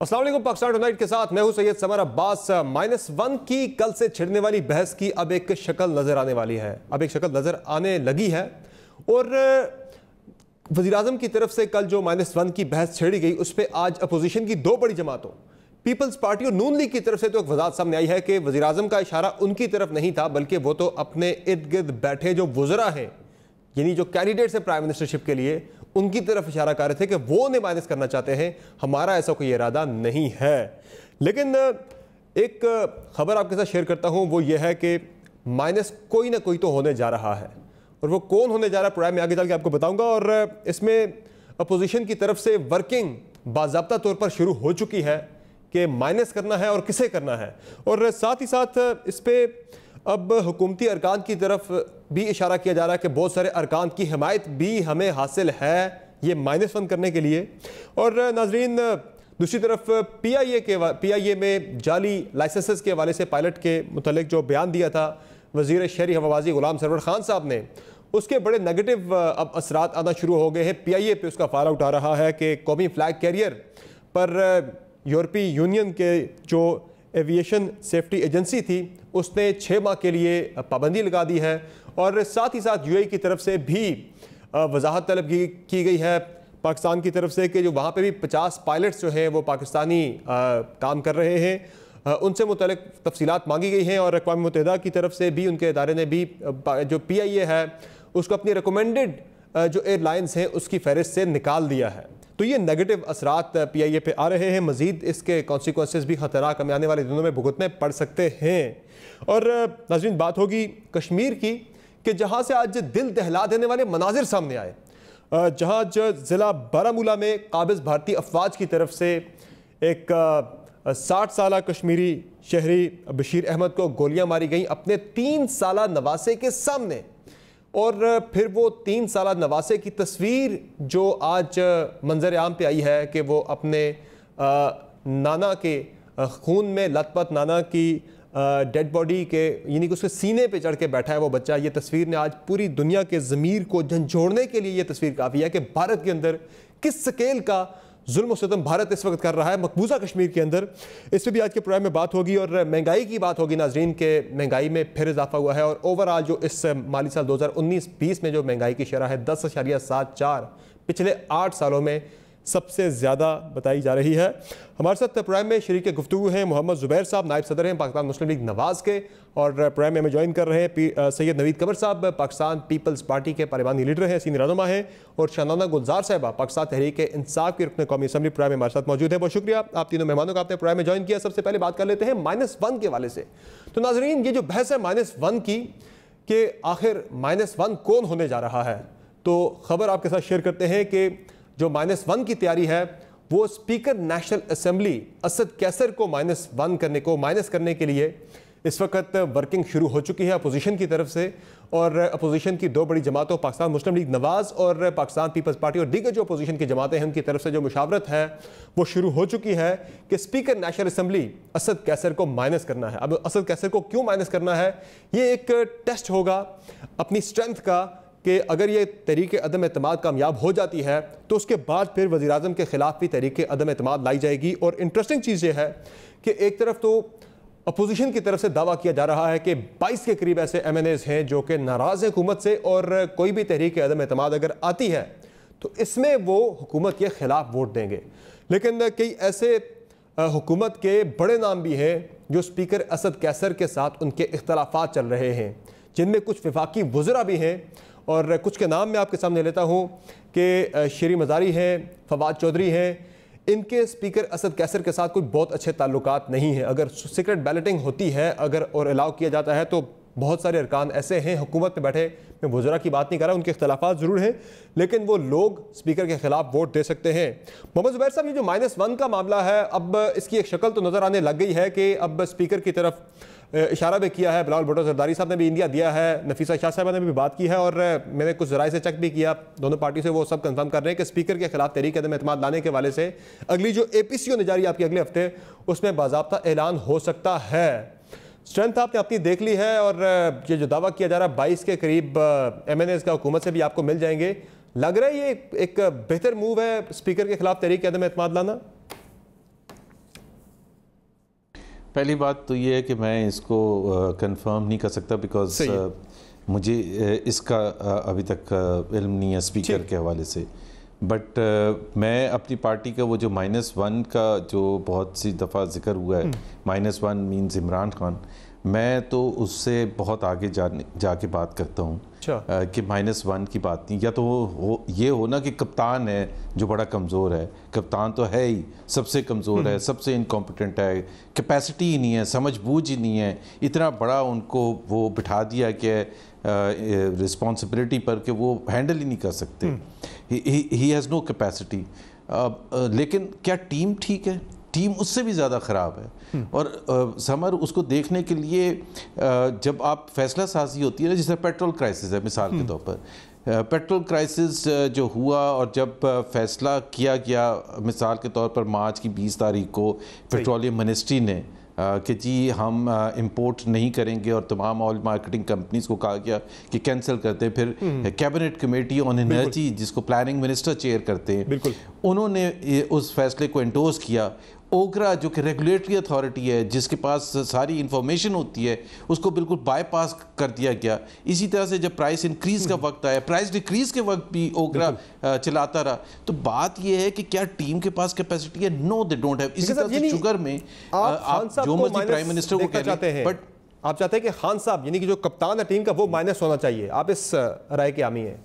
अस्सलाम वालेकुम। पाकिस्तान टुनाइट के साथ मैं हूं सैयद समर अब्बास। -1 की कल से छिड़ने वाली बहस की अब एक शक्ल नजर आने वाली है, अब एक शक्ल नजर आने लगी है। और वज़ीर-ए-आज़म की तरफ से कल जो -1 की बहस छेड़ी गई उस पर आज अपोजिशन की दो बड़ी जमातों पीपल्स पार्टी और नून लीग की तरफ से तो एक वजाहत सामने आई है कि वज़ीर-ए-आज़म का इशारा उनकी तरफ नहीं था, बल्कि वो तो अपने इर्द गिर्द बैठे जो वुज़रा हैं, यानी जो कैंडिडेट्स हैं प्राइम मिनिस्टरशिप के लिए, उनकी तरफ इशारा कर रहे थे कि वो उन्हें माइनस करना चाहते हैं। हमारा ऐसा कोई इरादा नहीं है। लेकिन एक खबर आपके साथ शेयर करता हूं, वो ये है कि माइनस कोई ना कोई तो होने जा रहा है, और वो कौन होने जा रहा है प्रोग्राम में आगे चल के आपको बताऊंगा। और इसमें अपोजिशन की तरफ से वर्किंग बाज़ाब्ता तौर पर शुरू हो चुकी है कि माइनस करना है और किसे करना है। और साथ ही साथ इस पर अब हुकूमती अरकान की तरफ भी इशारा किया जा रहा है कि बहुत सारे अरकान की हिमायत भी हमें हासिल है ये -1 करने के लिए। और नाजरीन, दूसरी तरफ PIA में जाली लाइसेंसेस के हवाले से पायलट के मुतल्लिक जो बयान दिया था वज़ीर शहरी हवाबाजी गुलाम सरवर खान साहब ने, उसके बड़े नेगेटिव अब असरात आना शुरू हो गए हैं। PIA पे उसका फाल आउट आ रहा है कि कौमी फ्लैग कैरियर पर यूरोपीय यूनियन के जो एविएशन सेफ्टी एजेंसी थी उसने 6 माह के लिए पाबंदी लगा दी है। और साथ ही साथ UAE की तरफ से भी वजाहत तलब की गई है पाकिस्तान की तरफ से कि जो वहाँ पे भी 50 पायलट्स जो हैं वो पाकिस्तानी काम कर रहे हैं, उनसे मुतल्लिक तफसीलात मांगी गई हैं। और अक़वाम मुत्तहिदा की तरफ से भी उनके इदारे ने भी जो PIA है उसको अपनी रिकमेंडेड जो एयरलाइंस हैं उसकी फहरिस्त से निकाल दिया है। तो ये नेगेटिव असरात PIA पे आ रहे हैं। मज़ीद इसके कॉन्सिक्वेंसेस भी ख़तरनाक हमें आने वाले दिनों में भुगतने पड़ सकते हैं। और नाज़रीन, बात होगी कश्मीर की कि जहाँ से आज दिल दहला देने वाले मनाजिर सामने आए, जहाँ ज़िला बारामूला में काबिज़ भारतीय अफवाज की तरफ से एक 60 साला कश्मीरी शहरी बशीर अहमद को गोलियाँ मारी गई अपने 3 साला नवासे के सामने। और फिर वो 3 साला नवासे की तस्वीर जो आज मंजर आम पे आई है कि वो अपने नाना के खून में लथपथ नाना की डेड बॉडी के, यानी कि उसके सीने पे चढ़ के बैठा है वो बच्चा। ये तस्वीर ने आज पूरी दुनिया के ज़मीर को झंझोड़ने के लिए ये तस्वीर काफ़ी है कि भारत के अंदर किस स्केल का जुल्म सितम भारत इस वक्त कर रहा है मकबूजा कश्मीर के अंदर। इस पर भी आज के प्रोग्राम में बात होगी। और महंगाई की बात होगी नाजरीन के महंगाई में फिर इजाफा हुआ है, और ओवरऑल जो इस माली साल 2019-20 में जो महंगाई की शरह है 10.74 पिछले 8 सालों में सबसे ज़्यादा बताई जा रही है। हमारे साथ प्रोग्राम में शरीक गुफ्तगू हैं मोहम्मद ज़ुबैर साहब, नायब सदर हैं पाकिस्तान मुस्लिम लीग नवाज़ के, और प्रोग्राम में हमें ज्वाइन कर रहे हैं सैयद नवीद कमर साहब, पाकिस्तान पीपल्स पार्टी के पार्लिमानी लीडर हैं, सीनियर रहनुमा हैं, और शानाना गुलजार साहबा पाकिस्तान तहरीक इंसाफ के रुकन कौमी असम्बली प्रोग्राम में हमारे साथ मौजूद है। बहुत शुक्रिया आप तीनों मेहमानों का, आपने प्रोग्राम में ज्वाइन किया। सबसे पहले बात कर लेते हैं -1 के हवाले से। तो नाजरीन, ये जो बहस है -1 की कि आखिर -1 कौन होने जा रहा है, तो खबर आपके साथ शेयर करते हैं कि जो -1 की तैयारी है वो speaker national assembly Asad Qaiser को माइनस करने के लिए इस वक्त वर्किंग शुरू हो चुकी है अपोजिशन की तरफ से। और अपोजिशन की दो बड़ी जमातों पाकिस्तान मुस्लिम लीग नवाज़ और पाकिस्तान पीपल्स पार्टी और दीगर जो अपोजिशन की जमातें हैं उनकी तरफ से जो मुशावरत है वो शुरू हो चुकी है कि speaker national assembly Asad Qaiser को माइनस करना है। अब असद कैसर को क्यों माइनस करना है, ये एक टेस्ट होगा अपनी स्ट्रेंथ का कि अगर ये तहरीक अदम एतमाद कामयाब हो जाती है तो उसके बाद फिर वज़ीर-ए-आज़म के ख़िलाफ़ भी तहरीक अदम एतमाद लाई जाएगी। और इंटरेस्टिंग चीज़ ये है कि एक तरफ तो अपोजिशन की तरफ से दावा किया जा रहा है कि 22 के करीब ऐसे MNAs हैं जो कि नाराज़ हैं हुकूमत से, और कोई भी तहरीक अदम एतमाद अगर आती है तो इसमें वो हुकूमत के ख़िलाफ़ वोट देंगे। लेकिन कई ऐसे हुकूमत के बड़े नाम भी हैं जो स्पीकर असद कैसर के साथ उनके इख्तलाफात चल रहे हैं, जिनमें कुछ वफाकी वज़रा भी हैं। और कुछ के नाम मैं आपके सामने लेता हूँ कि शेरी मज़ारी हैं, फवाद चौधरी हैं, इनके स्पीकर असद कैसर के साथ कोई बहुत अच्छे ताल्लुकात नहीं हैं। अगर सीक्रेट बैलेटिंग होती है अगर और अलाउ किया जाता है तो बहुत सारे अरकान ऐसे हैं हुकूमत में बैठे, मैं वज़रा की बात नहीं कर रहा, उनके इख्तलाफात ज़रूर हैं, लेकिन वो लोग स्पीकर के ख़िलाफ़ वोट दे सकते हैं। मोहम्मद ज़ुबैर साहब, ये जो -1 का मामला है अब इसकी एक शक्ल तो नज़र आने लग गई है कि अब स्पीकर की तरफ इशारा भी किया है, बिलावल भुट्टो ज़रदारी साहब ने भी इंडिया दिया है, नफीसा शाह साहब ने भी बात की है, और मैंने कुछ ज़राए से चेक भी किया दोनों पार्टी से, वो सब कंफर्म कर रहे हैं कि स्पीकर के खिलाफ तहरीक अदम एतमाद लाने के वाले से अगली जो APC होने जा रही है आपकी अगले हफ्ते, उसमें बाज़ाब्ता ऐलान हो सकता है। स्ट्रेंथ आपने अपनी देख ली है, और ये जो दावा किया जा रहा है 22 के करीब MNAs का हुकूमत से भी आपको मिल जाएंगे, लग रहा है ये एक बेहतर मूव है स्पीकर के खिलाफ तहरीक अदम एतमाद लाना। पहली बात तो ये है कि मैं इसको कंफर्म नहीं कर सकता बिकॉज मुझे इसका अभी तक इल्म नहीं है स्पीकर के हवाले से। बट मैं अपनी पार्टी का वो जो -1 का जो बहुत सी दफ़ा जिक्र हुआ है, -1 मीन्स इमरान खान, मैं तो उससे बहुत आगे जाके बात करता हूँ कि -1 की बात नहीं। या तो ये हो ना कि कप्तान है जो बड़ा कमज़ोर है, कप्तान तो है ही सबसे कमज़ोर है, सबसे इनकॉम्पिटेंट है, कैपेसिटी ही नहीं है, समझ बूझ ही नहीं है, इतना बड़ा उनको वो बिठा दिया कि रिस्पॉन्सिबिलिटी पर कि वो हैंडल ही नहीं कर सकते। He has no capacity. लेकिन क्या टीम ठीक है? टीम उससे भी ज़्यादा ख़राब है। और समर उसको देखने के लिए जब आप फैसला साजी होती है ना, जैसे पेट्रोल क्राइसिस है मिसाल के तौर पर, पेट्रोल क्राइसिस जो हुआ और जब फैसला किया गया मिसाल के तौर पर मार्च की 20 तारीख को पेट्रोलियम मिनिस्ट्री ने कि जी हम इंपोर्ट नहीं करेंगे और तमाम ऑयल मार्केटिंग कंपनीज को कहा गया कि कैंसिल करते हैं। फिर कैबिनेट कमेटी ऑन एनर्जी जिसको प्लानिंग मिनिस्टर चेयर करते हैं, उन्होंने उस फैसले को एंडोर्स किया। ओकरा जो कि रेगुलेटरी अथॉरिटी है जिसके पास सारी इंफॉर्मेशन होती है, उसको बिल्कुल बाईपास कर दिया गया। इसी तरह से जब प्राइस इंक्रीज का वक्त आया, प्राइस डिक्रीज के वक्त भी ओकरा चलाता रहा। तो बात यह है कि क्या टीम के पास कैपेसिटी है? No, they don't have. इसी तरह से शुगर में आप जो मर्जी प्राइम मिनिस्टर को कहते हैं, बट आप चाहते हैं कि खान साहब यानी कि जो कप्तान है टीम का वो माइनस होना चाहिए। आप इस राय के हामी हैं?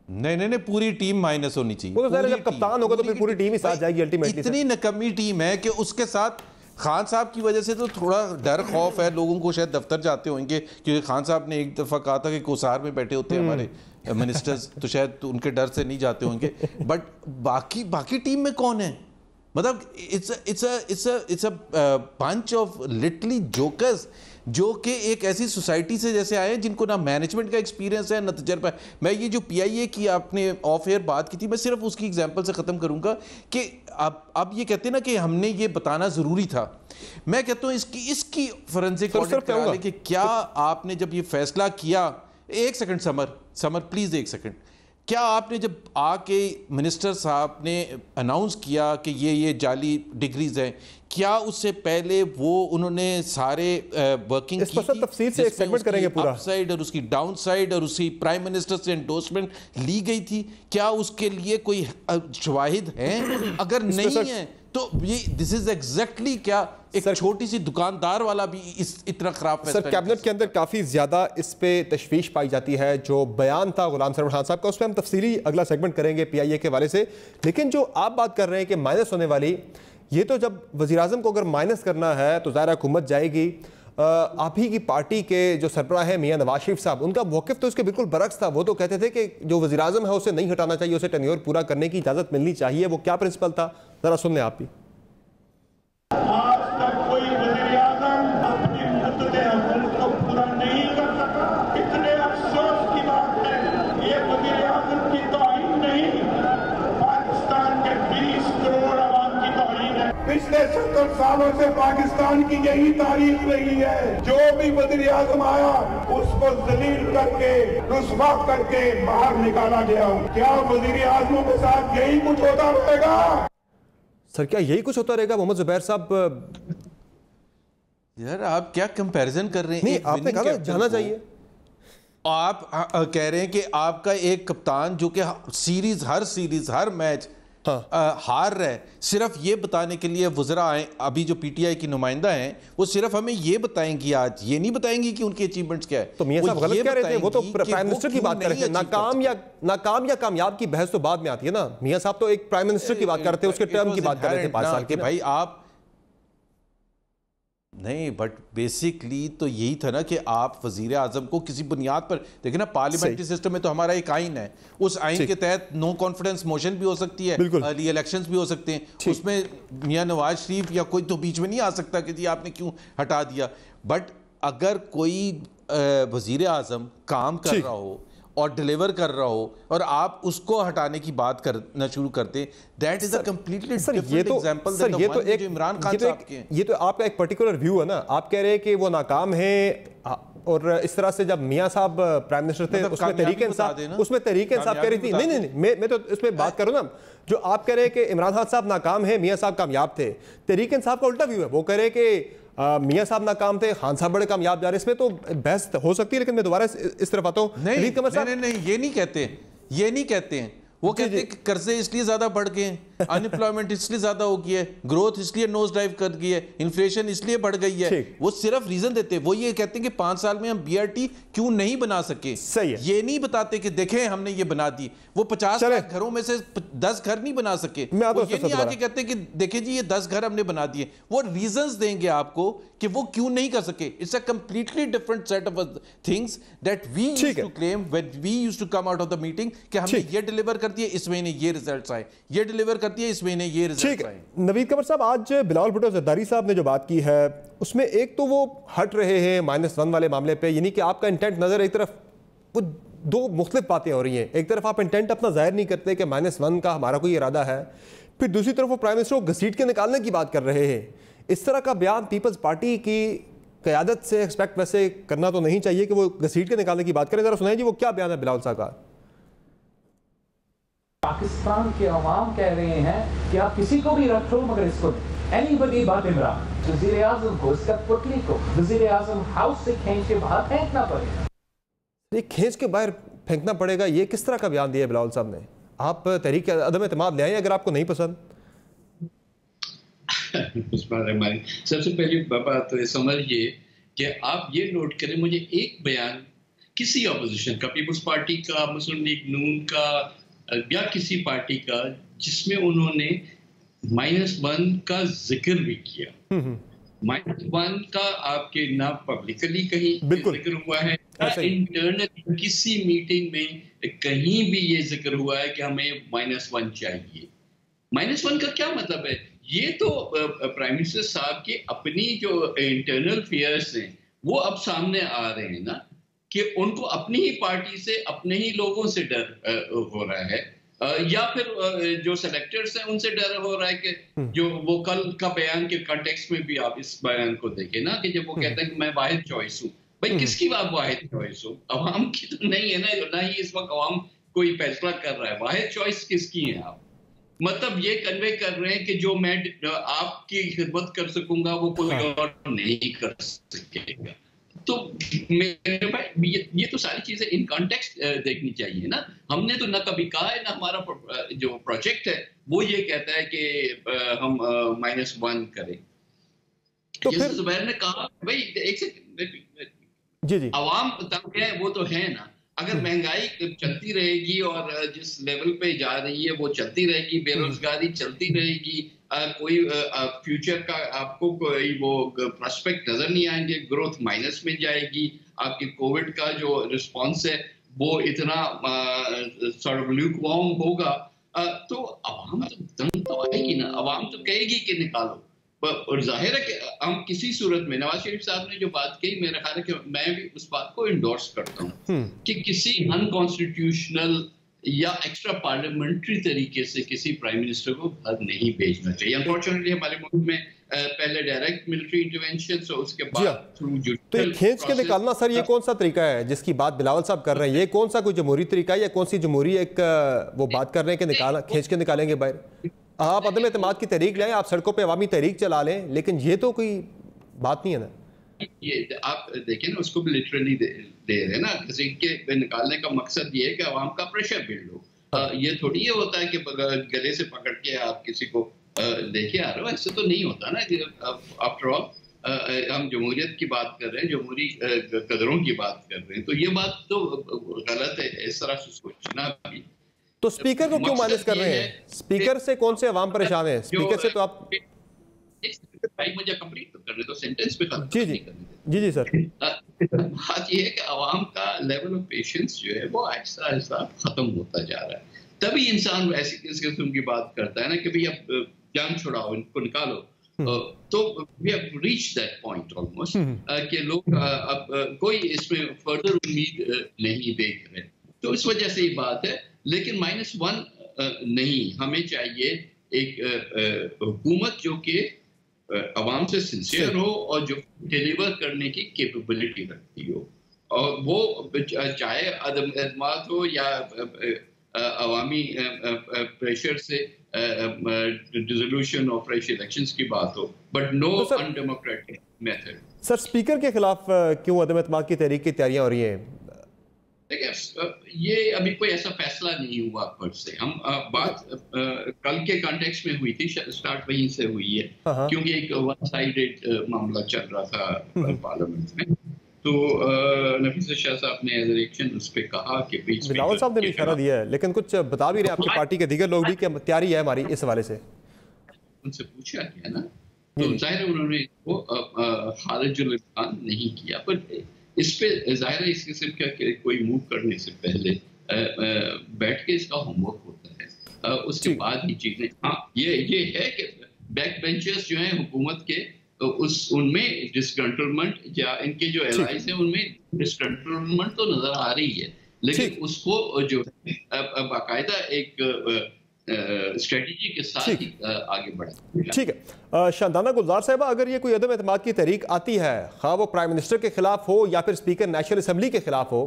नहीं, पूरी टीम माइनस होनी चाहिए। वो तो जब कप्तान होगा तो फिर पूरी टीम ही साथ जाएगी अल्टीमेटली। इतनी नकमी टीम है कि उसके साथ खान साहब की वजह से तो थोड़ा डर खौफ है लोगों को, शायद दफ्तर जाते होंगे क्योंकि खान साहब ने एक दफ़ा कहा था कि कोसार में बैठे होते हैं हमारे मिनिस्टर्स, तो शायद उनके डर से नहीं जाते होंगे। बट बाकी टीम में कौन है? मतलब it's a bunch of लिटली jokers जो कि एक ऐसी सोसाइटी से जैसे आए हैं जिनको ना मैनेजमेंट का एक्सपीरियंस है ना तजर्बा। मैं ये जो PIA की आपने ऑफ एयर बात की थी, मैं सिर्फ उसकी एग्जांपल से ख़त्म करूंगा कि आप ये कहते हैं ना कि हमने ये बताना ज़रूरी था। मैं कहता हूँ इसकी फोरेंसिक ऑडिट करा लें कि क्या आपने जब ये फैसला किया, एक सेकंड समर प्लीज़ एक सेकंड, क्या आपने जब आके मिनिस्टर साहब ने अनाउंस किया कि ये जाली डिग्रीज हैं, क्या उससे पहले वो उन्होंने सारे वर्किंग की तफसील से एक सेगमेंट करेंगे पूरा अपसाइड और उसकी डाउन साइड और उसकी प्राइम मिनिस्टर से एंडोर्समेंट ली गई थी? क्या उसके लिए कोई शवाहिद हैं? अगर नहीं है तो ये दिस इज एग्जैक्टली क्या एक छोटी सी दुकानदार वाला भी इतना खराब फैसला। सर कैबिनेट के अंदर काफ़ी ज़्यादा इस पे तशवीश पाई जाती है। जो बयान था गुलाम सरवर खान साहब का, उस पर हम तफसीली अगला सेगमेंट करेंगे PIA के वाले से। लेकिन जो आप बात कर रहे हैं कि माइनस होने वाली, ये तो जब वज़ीर-ए-आज़म को अगर माइनस करना है तो ज़ाहिर हुकूमत जाएगी। आप ही की पार्टी के जो सरबराह है मियां नवाज शरीफ साहब, उनका मौक़िफ़ तो इसके बिल्कुल बरक्स था। वो तो कहते थे कि जो वज़ीर-ए-आज़म है उसे नहीं हटाना चाहिए, उसे टेन्योर पूरा करने की इजाज़त मिलनी चाहिए। वो क्या प्रिंसिपल था, ज़रा सुन लें आप भी। आज तक कोई वज़ीर-ए-आज़म अपनी मुद्दते हुकूमत को पूरा नहीं कर सका। इतने अफसोस की बात है, ये वज़ीर-ए-आज़म की तौहीन नहीं, पाकिस्तान के 20 करोड़ आवाम की तौहीन है। पिछले 70 सालों से पाकिस्तान की यही तारीख रही है, जो भी वज़ीर-ए-आज़म आया उसको जलील करके रुस्वा करके बाहर निकाला गया। क्या वज़ीर-ए-आज़मों के साथ यही कुछ होता रहेगा? सर क्या यही कुछ होता रहेगा? मोहम्मद जुबैर साहब, यार आप क्या कंपैरिजन कर रहे हैं? नहीं, आपने कहा जाना चाहिए। आप कह रहे हैं कि आपका एक कप्तान जो कि सीरीज हर मैच हार रहा है, सिर्फ ये बताने के लिए वज़रा आए, अभी जो PTI की नुमाइंदा हैं वो सिर्फ हमें ये बताएंगी, आज ये नहीं बताएंगी कि उनके अचीवमेंट्स क्या है। तो मियां साहब गलत कह रहे थे, वो तो प्राइम मिनिस्टर की बात कर रहे थे। नाकाम या कामयाब की बहस तो बाद में आती है ना। मियां साहब तो एक प्राइम मिनिस्टर की बात करते हैं, उसके टर्म की बात कर रहे थे 5 साल के। भाई आप नहीं, बट बेसिकली तो यही था ना कि आप वजीर आजम को किसी बुनियाद पर देखें ना। पार्लियामेंट्री सिस्टम में तो हमारा एक आइन है, उस आइन के तहत नो कॉन्फिडेंस मोशन भी हो सकती है, अर्ली इलेक्शंस भी हो सकते हैं। उसमें मियां नवाज शरीफ या कोई तो बीच में नहीं आ सकता कि जी आपने क्यों हटा दिया। बट अगर कोई वजीर आजम काम कर रहा हो और डिलीवर कर रहा हो और आप उसको हटाने की बात करना शुरू करते, that is a completely different example than the one जो इमरान खान साहब के। ये तो आपका एक पर्टिकुलर व्यू है ना। आप कह रहे हैं कि वो नाकाम है, और इस तरह से जब मियां साहब प्राइम मिनिस्टर थे उसमें तहरीक इंसाफ कह रही थी। नहीं, मैं तो इसमें बात करूं ना। जो आप कह रहे हैं कि इमरान खान साहब नाकाम है, मियां साहब कामयाब थे, तहरीक इंसाफ का उल्टा व्यू है। वो कह रहे हैं कि मियां साहब नाकाम थे, खान साहब बड़े कामयाब जा रहे, इसमें तो बहस हो सकती है। लेकिन मैं दोबारा इस तरफ आता हूँ। नहीं, ये नहीं कहते हैं। वो कहते हैं कि कर्जे इसलिए ज्यादा बढ़ गए हैं, अनएम्प्लॉयमेंट इसलिए ज्यादा हो गई है, ग्रोथ इसलिए नोज डाइव कर गई है, इन्फ्लेशन इसलिए बढ़ गई है। वो सिर्फ रीजन देते हैं। वो ये कहते हैं कि 5 साल में हम बीआरटी क्यों नहीं बना सके। सही है। ये नहीं बताते कि देखें हमने ये बना दी। वो 50 लाख घरों में से 10 घर नहीं बना सके। वो ये नहीं आके कहते कि देखें जी ये 10 घर हमने बना दिए। वो रीजंस देंगे आपको कि वो क्यों नहीं कर सके। It's a completely different set of things that we used to claim when we used to come out of the meeting कि हमने ये डिलीवर कर दिया, इस महीने ये रिजल्ट्स आए, ये डिलीवर कर दिया, इस महीने ये रिजल्ट्स आए। नवीद कमर साहब, आज बिलावल भुट्टो ज़रदारी साहब ने जो बात की है उसमें एक तो वो हट रहे हैं -1 वाले मामले पे, यानी कि आपका इंटेंट नजर, एक तरफ वो दो मुख्तलिफ बातें हो रही हैं। एक तरफ आप इंटेंट अपना जाहिर नहीं करते कि -1 का हमारा कोई इरादा है, फिर दूसरी तरफ वो प्राइम मिनिस्टर को घसीट के निकालने की बात कर रहे हैं। इस तरह का बयान पीपल्स पार्टी की क़यादत से एक्सपेक्ट वैसे करना तो नहीं चाहिए कि वो घसीट के निकालने की बात करें। जरा सुनाइए जी वो क्या बयान है बिलावल साहब का। पाकिस्तान के अवाम कह रहे हैं कि आप किसी को भी रख लो मगर इसको एनीबडी बट इमरान, वज़ीर आज़म को, इसका पुतली को वज़ीर आज़म हाउस से खींच के बाहर फेंकना पड़ेगा। ये खींच के बाहर फेंकना पड़ेगा, ये किस तरह का बयान दिया बिलावल साहब ने? आप तहरीक अदम एतमाद ले आए अगर आपको नहीं पसंद। सबसे पहली बात तो समझिए कि आप ये नोट करें, मुझे एक बयान किसी अपोजिशन का, पीपल्स पार्टी का, मुस्लिम लीग नून का या किसी पार्टी का, जिसमें उन्होंने -1 का जिक्र भी किया। -1 का आपके ना पब्लिकली कहीं जिक्र हुआ है, ना इंटरनल किसी मीटिंग में कहीं भी ये जिक्र हुआ है कि हमें -1 चाहिए। -1 का क्या मतलब है? ये तो प्राइम मिनिस्टर साहब की अपनी जो इंटरनल फेयर्स हैं वो अब सामने आ रहे हैं ना, कि उनको अपनी ही पार्टी से, अपने ही लोगों से डर हो रहा है, या फिर जो सेलेक्टर्स हैं उनसे डर हो रहा है कि जो वो कल का बयान के कॉन्टेक्स्ट में भी आप इस बयान को देखें ना, कि जब वो कहते हैं कि मैं वाहिद चॉइस हूँ। भाई किसकी बात वाहिद चॉइस हो? अवाम की तो नहीं है ना ही इस वक्त अवाम कोई फैसला कर रहा है। वाहिद चॉइस किसकी है? आप मतलब ये कन्वे कर रहे हैं कि जो मैं आपकी खिदमत कर सकूंगा वो कोई और नहीं कर सकेगा। तो मेरे भाई ये तो सारी चीजें इन कॉन्टेक्स्ट देखनी चाहिए ना। हमने तो ना कभी कहा है, ना हमारा जो प्रोजेक्ट है वो ये कहता है कि हम -1 करें। तो जैसे जुबैर ने कहा, भाई एक सेकंड, अवाम तंग है वो तो है ना। अगर महंगाई चलती रहेगी और जिस लेवल पे जा रही है वो चलती रहेगी, बेरोजगारी चलती रहेगी, कोई फ्यूचर का आपको कोई वो प्रोस्पेक्ट नजर नहीं आएंगे, ग्रोथ माइनस में जाएगी, आपकी कोविड का जो रिस्पॉन्स है वो इतना सॉर्ट ऑफ ल्यूकवार्म होगा, तो अवाम तो दंग तो आएगी ना। अवाम तो कहेगी कि निकालो। और जाहिर है कि हम किसी सूरत में, नवाज शरीफ साहब ने जो बात कही, मेरा ख्याल है कि मैं भी उस बात को इंडोर्स करता हूँ कि किसी अनकॉन्स्टिट्यूशनल या एक्स्ट्रा पार्लियामेंट्री तरीके से किसी प्राइम मिनिस्टर को घर नहीं भेजना चाहिए। अनफॉर्चुनेटली हमारे मुल्क में पहले डायरेक्ट मिलिट्री इंटरवेंशन, सो उसके बाद थ्रू तो ये खींच के निकालना, सर ये कौन सा तरीका है जिसकी बात बिलावल साहब कर रहे हैं? ये कौन सा कोई जमहूरी तरीका है या कौन सी जमहूरी एक वो बात कर रहे हैं कि निकाला खींच के निकालेंगे बाहर? आप अदम एतमाद की तहरीक लाएं, आप सड़कों पे अवामी तहरीक चला लें, लेकिन ये तो कोई बात नहीं है ना। ये आप देखें ना, उसको भी लिटरली दे रहे हैं ना। किसी के निकालने का मकसद ये है कि अवाम का प्रेशर बिल्ड हो। ये थोड़ी ये होता है कि गले से पकड़ के आप किसी को लेके आ रहे हो, ऐसे तो नहीं होता ना। आफ्टर ऑल हम जमहूरियत की बात कर रहे हैं, जमहूरी कदरों की बात कर रहे हैं, तो ये बात तो गलत है इस तरह से सोचना भी। तो स्पीकर को क्यों माइनस कर रहे हैं? स्पीकर से कौन से अवाम परेशान है? स्पीकर से तो आप भाई मुझे कंप्लीट तो करने दो, सेंटेंस पे खत्म जी सर। बात ये है कि अवाम का लेवल ऑफ पेशेंस जो है वो आहिस्ता आहिस्ता खत्म होता जा रहा है। तभी इंसान ऐसी किस्म की बात करता है ना कि भाई अब जान छुड़ाओ, इनको निकालो। तो we have reached that point almost कि लोग अब कोई इसमें फर्दर उम्मीद नहीं देख रहे। तो इस वजह से ये बात है। लेकिन -1 नहीं, हमें चाहिए एक हुकूमत जो कि अवाम से सिंसियर हो और जो डिलीवर करने की कैपेबिलिटी रखती हो, और वो चाहे अदम एतमाद हो या अवामी प्रेशर से डिसोल्यूशन ऑफ फ्रेश इलेक्शंस की बात हो, but no undemocratic method. Sir, speaker के खिलाफ क्यों अदम एतमाद की तहरीक की तैयारियां हो रही हैं? देखिए, ये अभी कोई ऐसा फैसला नहीं हुआ फर्ज से। हम बात कल के कॉन्टेक्स्ट में हुई थी, स्टार्ट वहीं से हुई है, क्योंकि एक वन साइडेड मामला चल रहा था पार्लियामेंट में। तो नफीस शाह साहब ने एज इलेक्शन उस पर कहा कि बिलावल साहब ने भी इशारा दिया है, लेकिन कुछ बता भी रहे आपकी पार्टी के दीगर लोग भी कि तैयारी है हमारी इस हवाले से। उनसे पूछा गया ना, तो जाहिर है उन्होंने वो खारिजुल इम्कान नहीं किया, पर इस पे जाहिर है इस किस्म का कोई मूव करने से पहले बैठ के इसका होमवर्क होता है, उसके बाद ही चीजें। हाँ, ये है कि बैक बेंचर्स जो हैं हुकूमत के, उनमें डिस्कंट्रोलमेंट या इनके जो एलाइज हैं उनमें डिस्कंट्रोलमेंट तो नजर आ रही है, लेकिन उसको जो है बाकायदा एक स्ट्रेटजी के साथ ही आगे बढ़ा। ठीक है शांताना गुलजार साहब, अगर ये कोई अदम एतमाद की तहरीक आती है, खा वो प्राइम मिनिस्टर के खिलाफ हो या फिर स्पीकर नेशनल असम्बली के खिलाफ हो,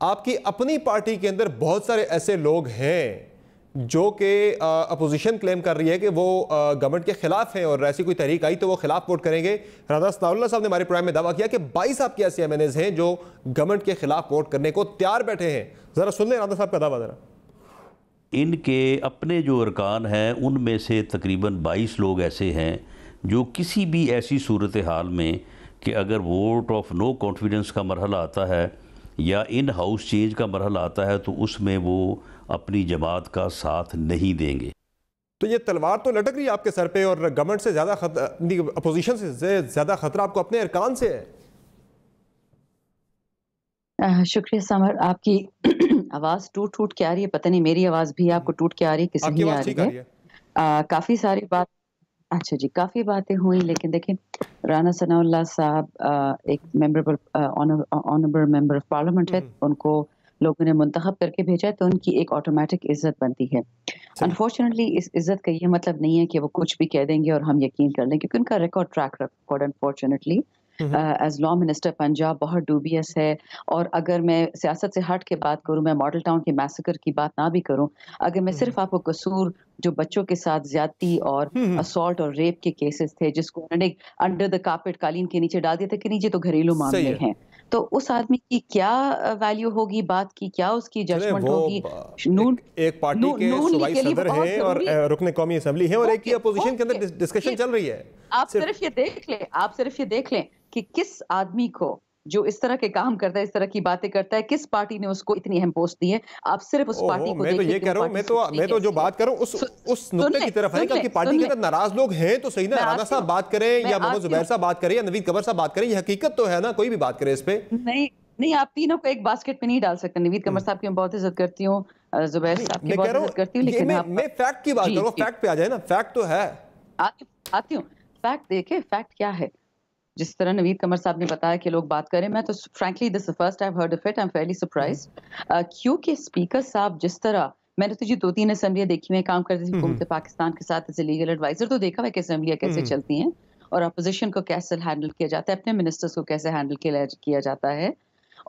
आपकी अपनी पार्टी के अंदर बहुत सारे ऐसे लोग हैं जो कि अपोजिशन क्लेम कर रही है कि वो गवर्नमेंट के खिलाफ हैं और ऐसी कोई तहरीक आई तो वो खिलाफ वोट करेंगे। राना सनाउल्लाह साहब ने हमारे प्रोग्राम में दावा किया कि 22 आपके ऐसे एमएनएज हैं जो गवर्नमेंट के खिलाफ वोट करने को तैयार बैठे हैं। जरा सुन लें राना साहब का दावा जरा। इनके अपने जो अरकान हैं उनमें से तकरीबन 22 लोग ऐसे हैं जो किसी भी ऐसी सूरत हाल में कि अगर वोट ऑफ नो कॉन्फिडेंस का मरहला आता है या इन हाउस चेंज का मरहला आता है तो उसमें वो अपनी जमात का साथ नहीं देंगे। तो ये तलवार तो लटक रही है आपके सर पे और गवर्नमेंट से ज़्यादा अपोजिशन से ज़्यादा खतरा आपको अपने अरकान से है। शुक्रिया समर, आपकी आवाज़ टूट टूट के आ रही है, पता नहीं मेरी आवाज़ भी आपको टूट के आ रही है किसी नहीं आ रही है। काफ़ी सारी बात, अच्छा जी, काफ़ी बातें हुई, लेकिन देखें राना सनाउल्लाह साहब एक member honourable member of parliament है, उनको लोगों ने मुंतखब करके भेजा है तो उनकी एक ऑटोमेटिक इज्जत बनती है। अनफॉर्चुनेटली इस इज्जत का ये मतलब नहीं है कि वो कुछ भी कह देंगे और हम यकीन कर लें, क्योंकि उनका track record unfortunately as law minister Punjab बहुत डूबियस है। और अगर मैं सियासत से हट के बात करूं, मैं मॉडल टाउन के मैसेकर की बात ना भी करूं, अगर मैं सिर्फ आपको कसूर जो बच्चों के साथ ज्यादती और असॉल्ट और रेप के केसेस थे जिसको उन्होंने अंडर द कार्पेट कालीन के नीचे डाल दिया था कि नीचे तो घरेलू मामले हैं, तो उस आदमी की क्या वैल्यू होगी बात की, क्या उसकी जजमेंट होगी। नून एक पार्टी के सूबाई सदर हैं और रुकने कौमी असेंबली है और एक ही अपोजिशन के अंदर डिस्कशन चल रही है। आप सिर्फ ये देख लें कि किस आदमी को जो इस तरह के काम करता है, इस तरह की बातें करता है, किस पार्टी ने उसको इतनी अहम पोस्ट दी है। आप सिर्फ उस पार्टी को मैं तो ये कह रहा हूं, मैं तो जो बात कर रहा हूं उस नुक्ते की तरफ है कि पार्टी के अंदर नाराज लोग हैं तो सही ना, राना साहब बात करें या मोहम्मद जुबैर साहब बात करें या नवीद कमर साहब बात करें, ये हकीकत तो है ना, कोई भी बात करे इस पे। नहीं, आप तीनों को एक बास्केट में नहीं डाल सकते। नवीद कमर साहब की मैं बहुत इज्जत करती हूँ, जुबैर साहब की बहुत इज्जत करती हूँ, लेकिन मैं फैक्ट की बात कर रहा हूं, फैक्ट पे आ जाए ना, फैक्ट तो है। आती हूँ, फैक्ट देखे, फैक्ट क्या है। जिस तरह नवीद कमर साहब ने बताया कि लोग बात करें, मैं तो frankly this is first I have heard of it, I am Fairlie surprised, क्योंकि स्पीकर साहब जिस तरह, मैंने तो जी 2-3 असेंबलियां देखी हुई, काम करती थी हुकूमत पाकिस्तान के साथ एज ए लीगल एडवाइजर, तो देखा है कि असेंबलियां कैसे चलती हैं और अपोजिशन को कैसे हैंडल किया जाता है, अपने मिनिस्टर्स को कैसे हैंडल किया जाता है।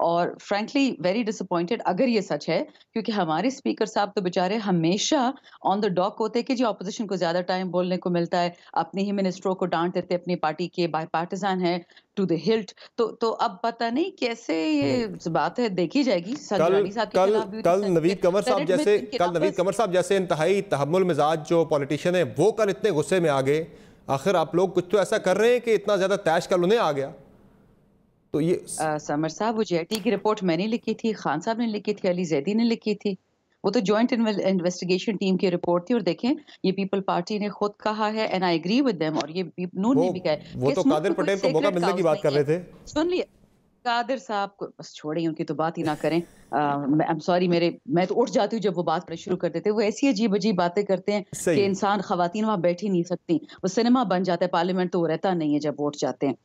और फ्रैंकली वेरी डिसअपॉइंटेड अगर ये सच है, क्योंकि हमारे स्पीकर साहब तो बेचारे हमेशा ऑन द डॉक होते कि जी ऑपोजिशन को ज्यादा टाइम बोलने को मिलता है, अपने ही मिनिस्टरों को डांट देते, अपनी पार्टी के बाय पार्टिजान है टू द हिल्ट। तो अब पता नहीं कैसे ये बात है, देखी जाएगी। कल नवीद कमर साहब जैसे इंतहाई तहम्मुल मिजाज जो पॉलिटिशियन है वो कल इतने गुस्से में आ गए, आखिर आप लोग कुछ तो ऐसा कर रहे हैं कि इतना ज्यादा तैश कल उन्हें आ गया। तो ये समर साहब, वो जेटी की रिपोर्ट मैंने लिखी थी, खान साहब ने लिखी थी, अली जैदी ने लिखी थी, वो तो जॉइंट इन्वेस्टिगेशन टीम की रिपोर्ट थी। और देखें ये पीपल पार्टी ने खुद कहा है and I agree with them, और ये नून ने भी कहा, वो तो कादिर पटेल को मौका मिलने की बात कर रहे थे। सुन लिया कादिर साहब को, बस छोड़िए उनकी तो बात ही ना करें। आई एम सॉरी, मैं तो उठ जाती हूँ जब वो बात शुरू कर देते हैं। वो ऐसी अजीब अजीब बातें करते हैं कि इंसान, खवातीन वहां बैठ ही नहीं सकती, वो सिनेमा बन जाता है, पार्लियामेंट तो वो रहता नहीं है जब वोट जाते हैं।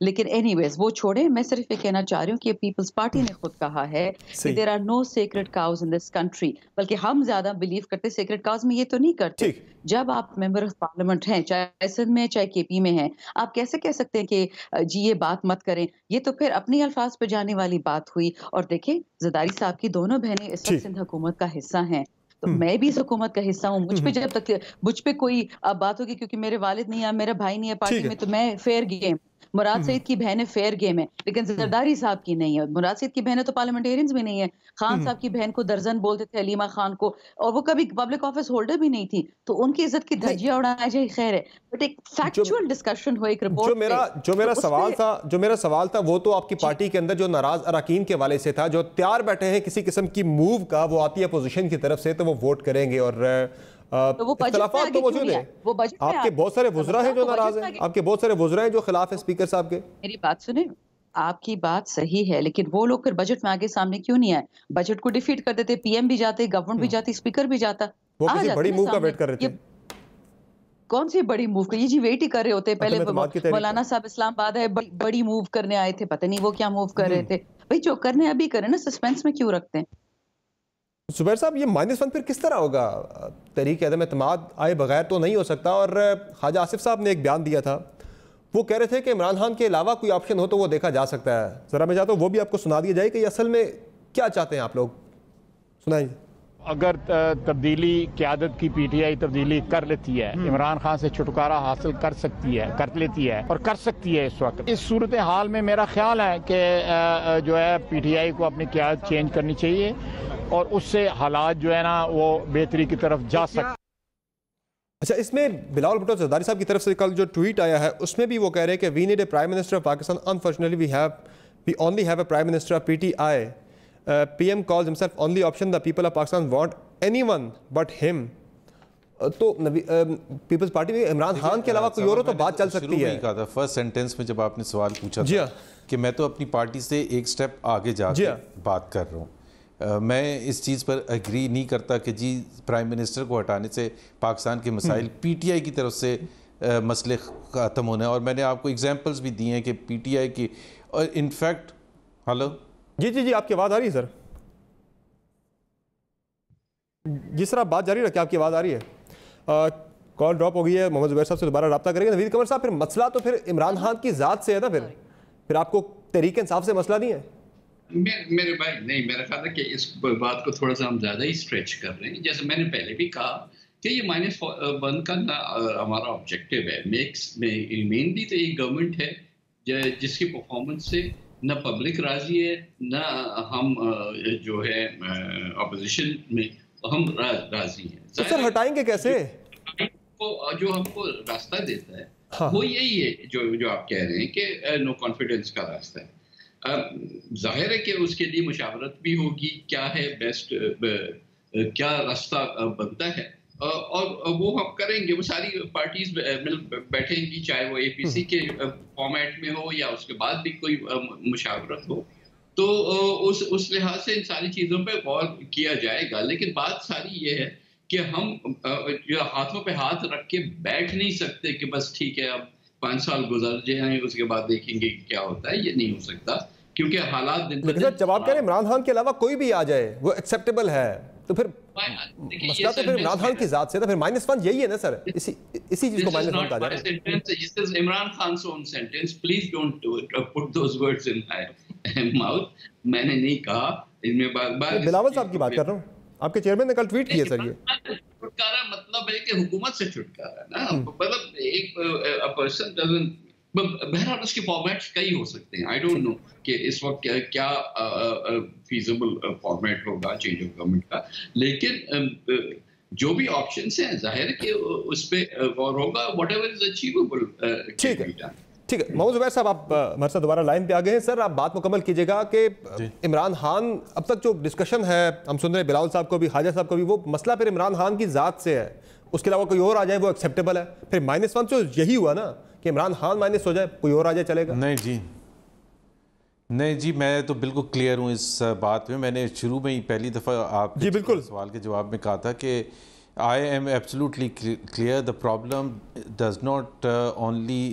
लेकिन एनीवेज वो छोड़े, मैं सिर्फ ये कहना चाह रही हूँ कि पीपल्स पार्टी ने खुद कहा है कि there are no sacred cows in this country, बल्कि हम ज्यादा बिलीव करते सेक्रेड काउज में, ये तो नहीं करते। जब आप मेंबर ऑफ पार्लियामेंट हैं, चाहे सिंध में चाहे केपी में हैं, आप कैसे कह सकते हैं कि जी ये बात मत करें, ये तो फिर अपने अल्फाज पे जाने वाली बात हुई। और देखें जरदारी साहब की दोनों बहनें इस वक्त सिंध हुकूमत का हिस्सा हैं, तो मैं भी इस हुकूमत का हिस्सा हूँ। मुझ पे जब तक मुझ पे कोई बात होगी, क्योंकि मेरे वालिद नहीं है, मेरा भाई नहीं है पार्टी में, तो मैं फेयर गेम। मुराद सईद की बहन है, फेयर गेम है, लेकिन जरदारी साहब की नहीं है। मुराद सईद की बहन है तो पार्लियामेंटेरियंस भी नहीं है। खान साहब की बहन को दर्जन बोलते थे, अलीमा खान को, और वो कभी पब्लिक ऑफिस होल्डर भी नहीं थी, तो उनकी इज्जत की धज्जियां उड़ाया जाए, खैर है, बट एक फैक्चुअल डिस्कशन हो, एक रिपोर्ट। जो मेरा सवाल था वो तो आपकी पार्टी के अंदर जो नाराज अरकान के वाले से था, जो तैयार बैठे हैं किसी किस्म की मूव का, वो आती है अपोजिशन की तरफ से तो वो वोट करेंगे, और तो वो इख्तिलाफात तो मौजूद है। वो बजट में आपके बहुत सारे वुज़रा हैं जो नाराज हैं, आपके बहुत सारे वुज़रा हैं जो खिलाफ है स्पीकर साहब के। मेरी बात सुने, आपकी बात सही है, लेकिन वो लोग फिर बजट में आगे सामने क्यों नहीं आए? बजट को डिफीट कर देते, पीएम भी जाते, गवर्नमेंट भी जाती, स्पीकर भी जाता, वो किसी बड़ी मूव का वेट कर रहे थे। कौन सी बड़ी मूव? ये जी वेट ही कर रहे होते। पहले मौलाना साहब इस्लामाबाद है, बड़ी मूव करने आए थे, पता नहीं वो क्या मूव कर रहे थे। भाई जो करने अभी करें ना, सस्पेंस में क्यों रखते हैं? जुबैर साहब, ये -1 फिर किस तरह होगा? तहरीक अदम एतमाद आए बगैर तो नहीं हो सकता। और ख्वाजा आसिफ साहब ने एक बयान दिया था, वो कह रहे थे कि इमरान खान के अलावा कोई ऑप्शन हो तो वो देखा जा सकता है। ज़रा मैं चाहता हूँ वो भी आपको सुना दिया जाए कि असल में क्या चाहते हैं आप लोग, सुनाइए। अगर तब्दीली क़यादत की पीटीआई तब्दीली कर लेती है, इमरान खान से छुटकारा हासिल कर सकती है, कर लेती है और कर सकती है इस वक्त, इस सूरत हाल में मेरा ख्याल है कि जो है पीटीआई को अपनी क़यादत चेंज करनी चाहिए और उससे हालात जो है ना वो बेहतरी की तरफ जा सकते। अच्छा, इसमें बिलावल भुट्टो जरदारी साहब की तरफ से कल जो ट्वीट आया है उसमें भी वो कह रहे हैं कि we need a prime minister of Pakistan, unfortunately we only have a prime minister of PTI, PM calls himself only option, the people of Pakistan want anyone but him. तो पीपल्स पार्टी में इमरान खान के अलावा कोई और हो तो बात चल सकती है। कहा था फर्स्ट सेंटेंस में जब आपने सवाल पूछा था कि मैं तो अपनी पार्टी से एक स्टेप आगे जाकर बात कर रहा हूँ। मैं इस चीज़ पर एग्री नहीं करता कि जी प्राइम मिनिस्टर को हटाने से पाकिस्तान के मसाइल पीटीआई की तरफ से मसले ख़त्म होने, और मैंने आपको एग्जांपल्स भी दिए हैं कि पीटीआई की, और इनफैक्ट हेलो जी आपकी आवाज़ आ रही है सर? जी सर आप बात जारी रखें, आपकी आवाज़ आ रही है। कॉल ड्रॉप हो गई है, मोहम्मद जुबैर साहब से दोबारा रब्ता करेंगे। नवीद कमर साहब, फिर मसला तो फिर इमरान खान की ज़ात से है ना, फिर आपको तहरीक इंसाफ से मसला नहीं है? मेरे भाई नहीं, मेरा ख्याल है कि इस बात को थोड़ा सा हम ज़्यादा ही स्ट्रेच कर रहे हैं। जैसे मैंने पहले भी कहा कि ये -1 का ना हमारा ऑब्जेक्टिव है। मेनली तो एक गवर्नमेंट है जिसकी परफॉर्मेंस से न पब्लिक राजी है, न हम जो है अपोजिशन में हम राजी हैं। तो सर हटाएंगे कैसे? जो हमको रास्ता देता है वो यही है जो आप कह रहे हैं कि नो कॉन्फिडेंस का रास्ता है। जाहिर है कि उसके लिए मुशावरत भी होगी, क्या है बेस्ट, क्या रास्ता बनता है, और वो हम करेंगे। वो सारी पार्टीज मिल बैठेंगी, चाहे वो एपीसी के फॉर्मेट में हो या उसके बाद भी कोई मुशावरत हो, तो उस लिहाज से इन सारी चीज़ों पे गौर किया जाएगा। लेकिन बात सारी ये है कि हम जो हाथों पे हाथ रख के बैठ नहीं सकते कि बस ठीक है अब 5 साल गुजर जाए उसके बाद देखेंगे क्या होता है। ये नहीं हो सकता, क्योंकि हालात दिन पर दिन। जवाब कह रहे इमरान खान के अलावा कोई भी आ जाए वो एक्सेप्टेबल है, तो फिर मसला तो फिर इमरान खान की जात से, तो फिर -1 यही है ना सर? इसी चीज को -1 कहा जा रहा है। This is Imran Khan's own sentence. Please don't put those words in my mouth. मैंने नहीं कहा, इनमें बार बिलावल साहब की बात कर रहा हूँ, आपके चेयरमैन ने कल ट्वीट किया सर। ये छुटकारा मतलब है कि हुकूमत से छुटकारा ना, मतलब एक पर्सन डजंट, बहरहाल उसके फॉर्मेट्स कई हो सकते हैं। आई डोंट नो कि इस वक्त क्या फीजिबल फॉर्मेट होगा चेंज ऑफ गवर्नमेंट का, लेकिन जो भी ऑप्शंस हैं जाहिर है कि उस पर गौर होगा, व्हाटएवर इज अचीवेबल। ठीक है मोहम्मद जुबैर साहब, आप हमारे साथ दोबारा लाइन पे आ गए हैं। सर आप बात मुकम्मल कीजिएगा कि इमरान खान, अब तक जो डिस्कशन है हम सुन रहे हैं बिलावल साहब को भी, ख्वाजा साहब को भी, वो मसला फिर इमरान खान की ज़ात से है, उसके अलावा कोई और आ जाए वो एक्सेप्टेबल है। फिर -1 तो यही हुआ ना कि इमरान खान माइनस हो जाए, कोई और आ जाए चलेगा? नहीं जी मैं तो बिल्कुल क्लियर हूँ इस बात में। मैंने शुरू में ही पहली दफ़ा आप जी बिल्कुल सवाल के जवाब में कहा था कि I am absolutely clear the problem does not only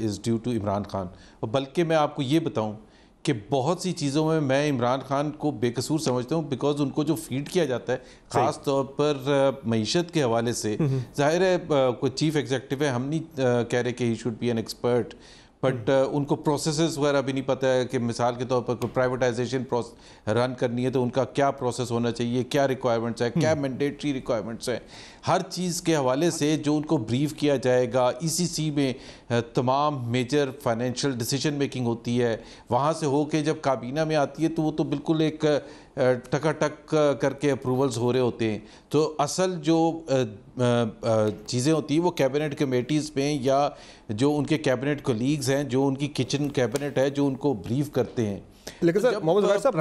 is due to Imran Khan, बल्कि मैं आपको ये बताऊँ कि बहुत सी चीज़ों में मैं इमरान खान को बेकसूर समझता हूँ, बिकॉज उनको जो फीड किया जाता है ख़ास तौर पर मईशत के हवाले से, जाहिर है कोई चीफ एग्जीक्यूटिव है, हम नहीं कह रहे कि he should be an expert, but उनको प्रोसेसेस वगैरह भी नहीं पता है कि मिसाल के तौर पर कोई प्राइवेटाइजेशन रन करनी है तो उनका क्या प्रोसेस होना चाहिए, क्या रिक्वायरमेंट्स है, क्या मैंडेटरी रिक्वायरमेंट्स है, हर चीज़ के हवाले से जो उनको ब्रीफ किया जाएगा। ईसीसी में तमाम मेजर फाइनेंशियल डिसीजन मेकिंग होती है, वहाँ से हो के जब काबीना में आती है तो वो तो बिल्कुल एक टकाटक करके अप्रूवल्स हो रहे होते हैं। तो असल जो चीज़ें होती हैं वो कैबिनेट कमेटीज़ में या जो उनके कैबिनेट कोलीग्स हैं, जो उनकी किचन कैबिनेट है, जो उनको ब्रीफ करते हैं। लेकिन सर मोहम्मद ज़ुबैर साहब,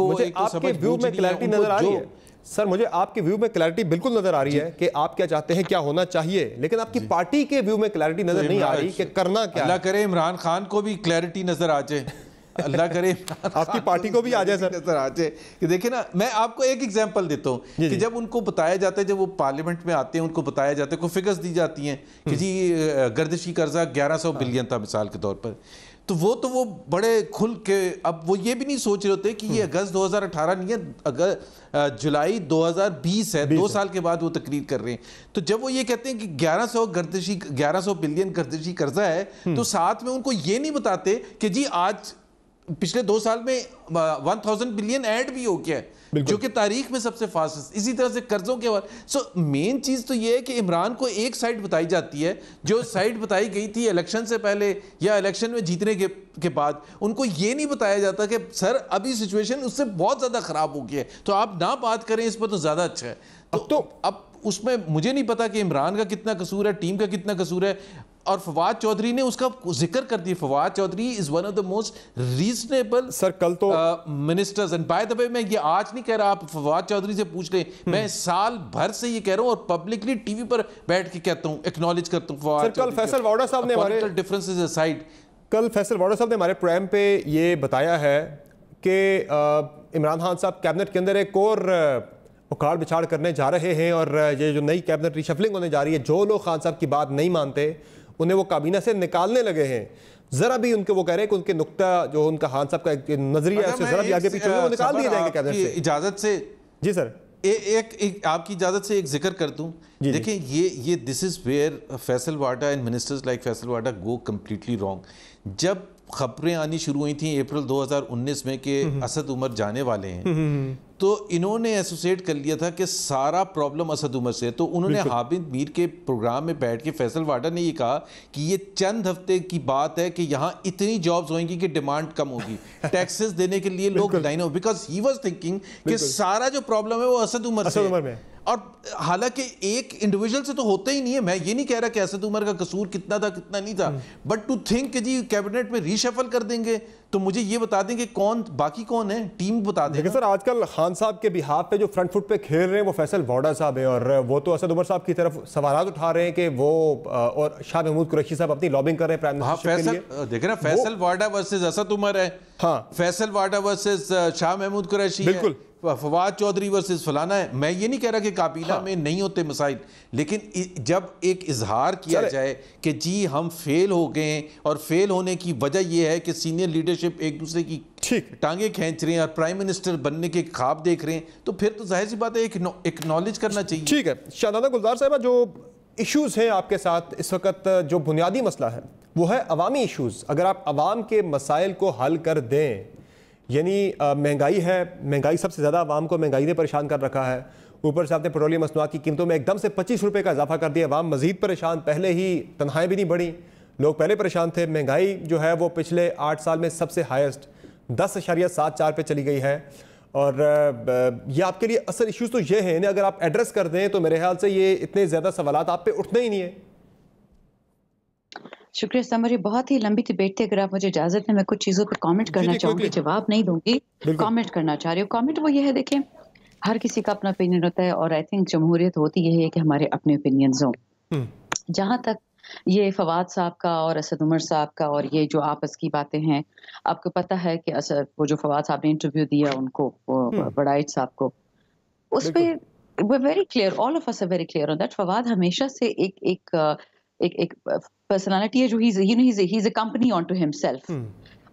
मुझे आपके व्यू में क्लैरिटी नजर आ रही है। सर मुझे आपके व्यू में क्लैरिटी बिल्कुल नजर आ रही है कि आप क्या चाहते हैं, क्या होना चाहिए, लेकिन आपकी पार्टी के व्यू में क्लैरिटी नजर नहीं आ रही कि करना क्या। अल्लाह करे इमरान खान को भी क्लैरिटी नजर आ जाए, अल्लाह करे आपकी पार्टी को भी आ जाए सर, नजर आ जाए कि देखिए ना, मैं आपको एक एग्जांपल देता हूँ कि जब उनको बताया जाता है, जब वो पार्लियामेंट में आते हैं, उनको बताया जाता है, कोई फिगर्स दी जाती हैं कि जी गर्दिशी कर्जा 1100 बिलियन था मिसाल के तौर पर, तो वो बड़े खुल के, अब वो ये भी नहीं सोच रहे होते कि ये अगस्त 2018 नहीं है, अगर जुलाई 2020 है, 2 साल के बाद वो तकरीर कर रहे हैं। तो जब वो ये कहते हैं कि 1100 बिलियन गर्दिशी कर्जा है, तो साथ में उनको ये नहीं बताते कि जी आज पिछले 2 साल में 1000 बिलियन ऐड भी हो गया है, जो कि तारीख में सबसे फास्ट। इसी तरह से कर्जों के बाद सो मेन चीज तो ये है कि इमरान को एक साइड बताई जाती है, जो साइड बताई गई थी इलेक्शन से पहले या इलेक्शन में जीतने के बाद, उनको ये नहीं बताया जाता कि सर अभी सिचुएशन उससे बहुत ज्यादा खराब हो गया है, तो आप ना बात करें इस पर तो ज्यादा अच्छा है। तो अब उसमें मुझे नहीं पता कि इमरान का कितना कसूर है, टीम का कितना कसूर है, और फवाद चौधरी ने उसका जिक्र कर दिया। Fawad Chaudhry is one of the most reasonable सर कल तो ministers, and by the way मैं ये आज नहीं कह रहा, आप फवाद चौधरी से पूछ लें, मैं साल भर से ये कह रहा हूं और पब्लिकली टीवी पर बैठ के कहता हूं, एक्नॉलेज करता हूं फवाद चौधरी। कल फैसल वाडा साहब ने हमारे डिफरेंसेस असाइड, कल फैसल वाडा साहब ने हमारे प्रोग्राम पे ये बताया है कि इमरान खान साहब कैबिनेट के अंदर एक और उखाड़ बिछाड़ करने जा रहे हैं, और ये जो नई कैबिनेट रिशफलिंग होने जा रही है, जो लोग खान साहब की बात नहीं मानते उन्हें वो काबीना से निकालने लगे हैं। जरा भी उनके, वो कह रहे हैं कि उनके नुक्ता जो उनका खान साहब का एक नजरिया है, जरा भी आगे पीछे वो निकाल दिए जाएंगे कैबिनेट से। इजाजत से जी सर, एक आपकी इजाजत से एक जिक्र कर दूं। देखिए ये this is where Faisal Vawda and ministers like Faisal Vawda go completely wrong. जब खबरें आनी शुरू हुई थी अप्रैल 2019 में कि असद उमर जाने वाले हैं, तो इन्होंने एसोसिएट कर लिया था कि सारा प्रॉब्लम असद उमर से। तो उन्होंने हामिद मीर के प्रोग्राम में बैठ के फैसल वाडा ने ये कहा कि ये चंद हफ्ते की बात है कि यहाँ इतनी जॉब्स होंगी कि डिमांड कम होगी, टैक्सेस देने के लिए लोग लाइन हो, बिकॉज ही वाज थिंकिंग कि सारा जो प्रॉब्लम है वो असद उमर से है। और हालांकि एक इंडिविजुअल से तो होता ही नहीं है। मैं ये नहीं कह रहा कि असद उमर का कसूर कितना था कितना नहीं था, बट टू थिंक कि जी कैबिनेट में रीशफल कर देंगे, तो मुझे ये बता दें कि कौन बाकी कौन है, टीम बता दें। सर आजकल खान साहब के बिहाफ पे जो फ्रंट फुट पे खेल रहे हैं वो फैसल वाडा साहब है, और वो तो असद उमर साहब की तरफ सवाल उठा रहे हैं कि वो और शाह महमूद कुरैशी साहब अपनी लॉबिंग कर रहे हैं प्राइम मिनिस्टर के लिए। देख रहे हैं फैसल वाडा वर्सेस असद उमर है, हाँ, फैसल वाडा वर्सेस शाह महमूद कुरैशी, बिल्कुल, फवाद चौधरी वर्सेस फलाना है। मैं ये नहीं कह रहा कि काबीना में नहीं होते मसाइल, लेकिन जब एक इजहार किया जाए कि जी हम फेल हो गए, और फेल होने की वजह यह है कि सीनियर लीडरशिप एक दूसरे की टांगे खींच रहे हैं और प्राइम मिनिस्टर बनने के ख्वाब देख रहे हैं, तो फिर तो जाहिर सी बात है एक्नॉलेज करना चाहिए। ठीक है शाहजादा गुलजार साहब, जो इश्यूज हैं आपके साथ इस वक्त, जो बुनियादी मसला है वो है अवामी इश्यूज। अगर आप अवाम के मसाइल को हल कर दें, यानी महंगाई है, महंगाई सबसे ज़्यादा आवाम को महंगाई ने परेशान कर रखा है, ऊपर से आपने पेट्रोलियम मसनूआत की कीमतों में एकदम से 25 रुपये का इजाफा कर दिया, आवाम मज़ीद परेशान। पहले ही तनख्वाहें भी नहीं बढ़ी, लोग पहले परेशान थे। महंगाई जो है वो पिछले 8 साल में सबसे हाईएस्ट 10.74 पे चली गई है, और ये आपके लिए असल इश्यूज तो ये हैं, अगर आप एड्रेस कर दें तो मेरे ख्याल से ये इतने ज़्यादा सवालात आप पे उठने ही नहीं है। शुक्रिया समर, ये बहुत ही लंबी डिबेट थी। अगर आप मुझे इजाजत है मैं कुछ चीज़ों पर कमेंट करना चाहूँगी, जवाब नहीं दूंगी, कमेंट करना चाह रही हूँ। कमेंट वो ये है, देखें हर किसी का अपना ओपिनियन होता है, और आई थिंक जमहूरियत होती यही है कि हमारे अपने ओपिनियंस हों। जहाँ तक ये फवाद साहब का और असद उमर साहब का और ये जो आपस की बातें हैं, आपको पता है कि वो जो फवाद साहब ने इंटरव्यू दिया उनको, बड़ाइच साहब को, उस पर very clear, all of us are very clear on that. Fawad हमेशा से एक पर्सनालिटी है जो he is a company on to himself,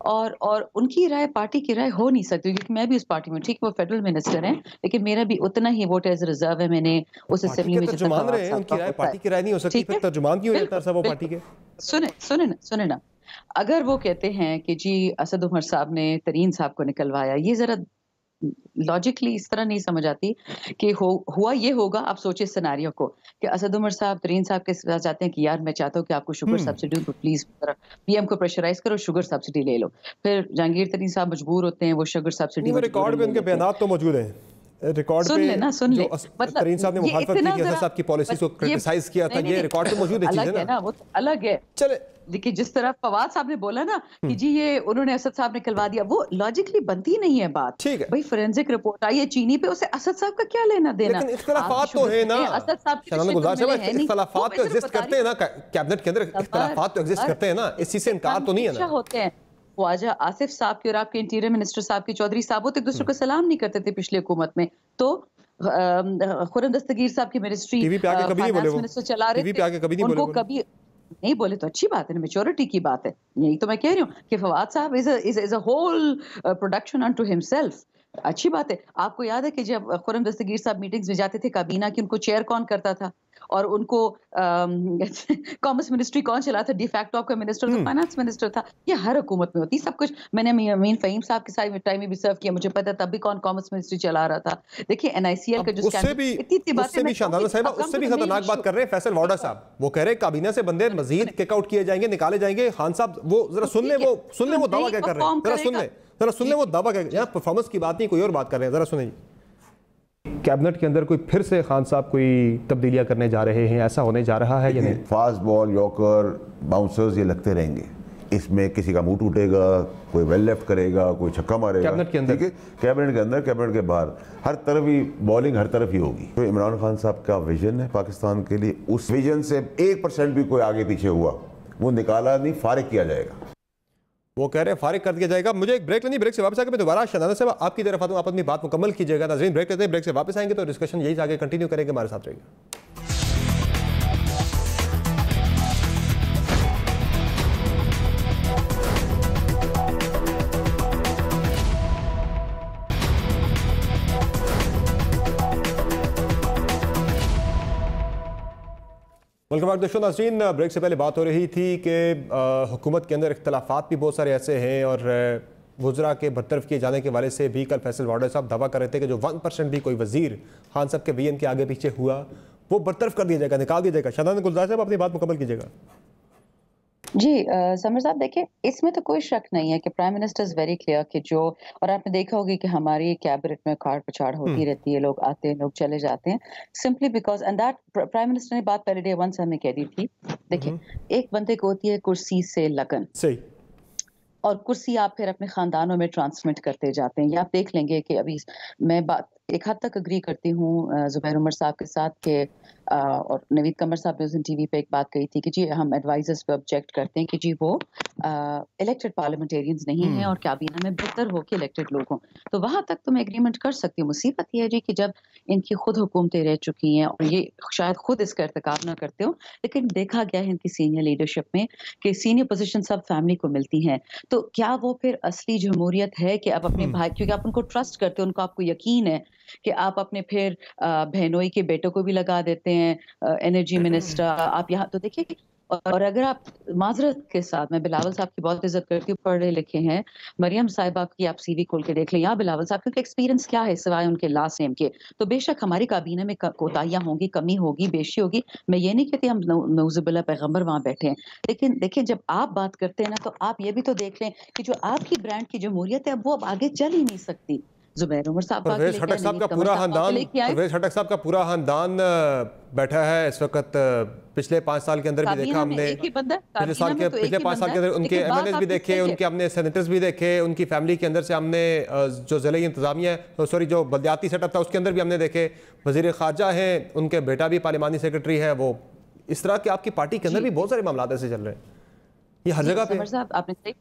और उनकी राय पार्टी की राय हो नहीं सकती, क्योंकि मैं भी उस पार्टी में, ठीक वो फेडरल मिनिस्टर हैं, लेकिन मेरा भी उतना ही वोट एज रिजर्व है। मैंने उस असेंबली में तर्जुमान रहे हैं, उनकी राय पार्टी की राय नहीं हो सकती, फिर तर्जुमान क्यों होता है सब वो पार्टी के? सुने ना, अगर वो कहते हैं कि जी असद उमर साहब ने तरीन साहब को निकलवाया, ये जरा लॉजिकली इस तरह नहीं समझ आती कि हुआ ये होगा। आप सोचिए सिनेरियो को कि असद उमर साहब तरीन साहब के साथ जाते हैं कि यार मैं चाहता हूँ कि आपको शुगर सब्सिडी दूं, प्लीज पीएम को प्रेशराइज करो, शुगर सब्सिडी ले लो। फिर जहांगीर तरीन साहब मजबूर होते हैं, वो शुगर सब्सिडी रिकॉर्ड में उनके बयान तो मौजूद हैं, रिकॉर्ड सुन ले ना, सुन ले, मतलब तरीन साहब ने मुखालफत की, असद साहब की पॉलिसी को क्रिटिसाइज किया था, ये रिकॉर्ड पे मौजूद है, चीजें ना वो अलग है। चले देखिए, जिस तरह फवाद साहब ने बोला ना कि जी ये उन्होंने असद साहब ने निकलवा दिया, वो लॉजिकली बनती नहीं है बात। ठीक है भाई, फोरेंसिक रिपोर्ट आई है चीनी पे, उसे असद साहब का क्या लेना देना। लेकिन इख्तिलाफात तो है ना, असद साहब इख्तिलाफात तो एग्जिस्ट करते हैं ना, कैबिनेट के अंदर इख्तिलाफात तो एग्जिस्ट करते हैं ना, इस चीज से इनकार तो नहीं है ना। होते हैं ख्वाजा आसिफ साहब के और आपके इंटीरियर मिनिस्टर साहब के चौधरी साहब होते एक दूसरे को सलाम नहीं करते थे पिछली हुकूमत में, तो खुर्रम दस्तगीर साहब की मिनिस्ट्री मिनिस्टर चला रहे थे, उनको कभी नहीं बोले तो अच्छी बात है, मैच्योरिटी की बात है। यही तो मैं कह रही हूँ कि फवाद साहब is a whole production unto himself. अच्छी बात है। आपको याद है कि जब खुर्रम दस्तगीर साहब मीटिंग्स में जाते थे काबीना की, उनको चेयर कौन करता था और उनको कॉमर्स मिनिस्ट्री कौन चलाता था? डिफैक्टो आपका मिनिस्टर तो फाइनेंस मिनिस्टर था। ये हर हुकूमत में होती सब कुछ। मैंने अमीन फहीम साहब के साथ टाइम में भी सर्व किया, मुझे पता तब भी कौन कॉमर्स मिनिस्ट्री चला रहा था। देखिए एनआईसीएल का जो उससे भी शानदार साहिबा, उससे भी खतरनाक बात कर रहे हैं फैसल वाडा साहब। वो कह रहे हैं काबीना से बंदे मजीद किक आउट किए जाएंगे, निकाले जाएंगे। खान साहब वो जरा सुन ले, वो दावा क्या कर रहे हैं, जरा सुन ले वो दावा क्या। यहाँ परफॉर्मेंस की बात नहीं, कोई और बात कर रहे हैं, जरा सुनिए। कैबिनेट के अंदर कोई फिर से खान साहब कोई तब्दीलियां करने जा रहे हैं, ऐसा होने जा रहा है या नहीं? फास्ट बॉल, यॉर्कर, बाउंसर्स ये लगते रहेंगे। इसमें किसी का मुंह टूटेगा, कोई वेल लेफ्ट करेगा, कोई छक्का मारेगा। कैबिनेट के अंदर, कैबिनेट के अंदर, कैबिनेट के बाहर, हर तरफ ही बॉलिंग हर तरफ ही होगी। तो इमरान खान साहब का विजन है पाकिस्तान के लिए, उस विजन से 1% भी कोई आगे पीछे हुआ वो निकाला नहीं, फारिग किया जाएगा। वो कह रहे हैं फारिग कर दिया जाएगा। मुझे एक ब्रेक लेनी, ब्रेक से वापस आकर मैं दोबारा शहनाज साहब आपकी तरफ आता हूं, आप अपनी बात मुकम्मल कीजिएगा। नाज़रीन ब्रेक लेते हैं, ब्रेक से वापस आएंगे तो डिस्कशन यही आगे कंटिन्यू करेंगे, हमारे साथ रहिएगा। वेलकम बैक दोस्तों। नाज़रीन ब्रेक से पहले बात हो रही थी कि हुकूमत के अंदर इख्तलाफात भी बहुत सारे ऐसे हैं और वज़रा के बरतरफ किए जाने के वाले से भी कल फैसल वाडा साहब दावा कर रहे थे कि जो 1% भी कोई वजीर खान साहब के विजन के आगे पीछे हुआ वो बरतरफ कर दिया जाएगा, निकाल दिया जाएगा। शहनाज गुलजार साहब अपनी बात मुकम्मल कीजिएगा। जी समर साहब देखिए, इसमें तो कोई शक नहीं है कि prime minister is very clear कि जो, और आपने देखा होगी कि हमारी कैबिनेट में काट पछाड़ होती रहती है, लोग आते हैं, लोग चले जाते हैं, simply because and that prime minister ने बात पहले डे वन से हमें कह दी थी। देखिए एक बंदे को होती है कुर्सी से लगन, सही, और कुर्सी आप फिर अपने खानदानों में ट्रांसमिट करते जाते हैं। ये आप देख लेंगे कि अभी मैं बात एक हद तक अग्री करती हूँ जुबैर उमर साहब के साथ के और नवीद कमर साहब ने उस दिन टीवी पे एक बात कही थी कि जी हम एडवाइजर्स पे ऑब्जेक्ट करते हैं कि जी वो इलेक्टेड पार्लियामेंटेरियंस नहीं हैं और काबीना में बेहतर हो के इलेक्टेड लोग हों, तो वहाँ तक तो मैं एग्रीमेंट कर सकती हूँ। मुसीबत ये है जी कि जब इनकी खुद हुकूमतें रह चुकी हैं और ये शायद खुद इसका इर्तिकाब ना करते हो, लेकिन देखा गया है इनकी सीनियर लीडरशिप में कि सीनियर पोजीशन सब फैमिली को मिलती हैं, तो क्या वो फिर असली जमहूरियत है कि आप अपने भाई, क्योंकि आप उनको ट्रस्ट करते हो, उनको आपको यकीन है कि आप अपने फिर बहनोई के बेटों को भी लगा देते हैं एनर्जी मिनिस्टर आप यहाँ, तो देखिए। और अगर आप माजरत के साथ, मैं बिलावल साहब की बहुत इज्जत करती हूँ, पढ़े लिखे हैं, मरियम साहिबा की आप सीवी खोल के देख लें, या बिलावल साहब, क्योंकि एक्सपीरियंस क्या है सिवाय उनके लास्ट नेम के, तो बेशक हमारी काबीना में कोताहियां होंगी, कमी होगी, बेशी होगी, मैं ये नहीं कहती हम नौजुबिल्ला पैगंबर वहां बैठे हैं, लेकिन देखिए जब आप बात करते हैं ना, तो आप ये भी तो देख लें कि जो आपकी ब्रांड की जमहूरियत है वो अब आगे चल ही नहीं सकती। जुबैर उमर साहब का पूरा खानदान, परवेज खटक साहब का पूरा खानदान बैठा है इस वक्त। पिछले 5 साल के अंदर भी देखा हमने, पिछले 5 साल के अंदर उनके एमएनएस भी देखे, उनके हमने सेनेटर्स भी देखे, उनकी फैमिली के अंदर से हमने जो ज़िले इंतजामिया, सॉरी जो बलदियाती सेटअप था उसके अंदर भी हमने देखे। वज़ीर ख़ारजा हैं, उनके बेटा भी पार्लिमानी सेक्रेटरी है, वो इस तरह के आपकी पार्टी के अंदर भी बहुत सारे मामला ऐसे चल रहे हैं, ये हर जगह पे।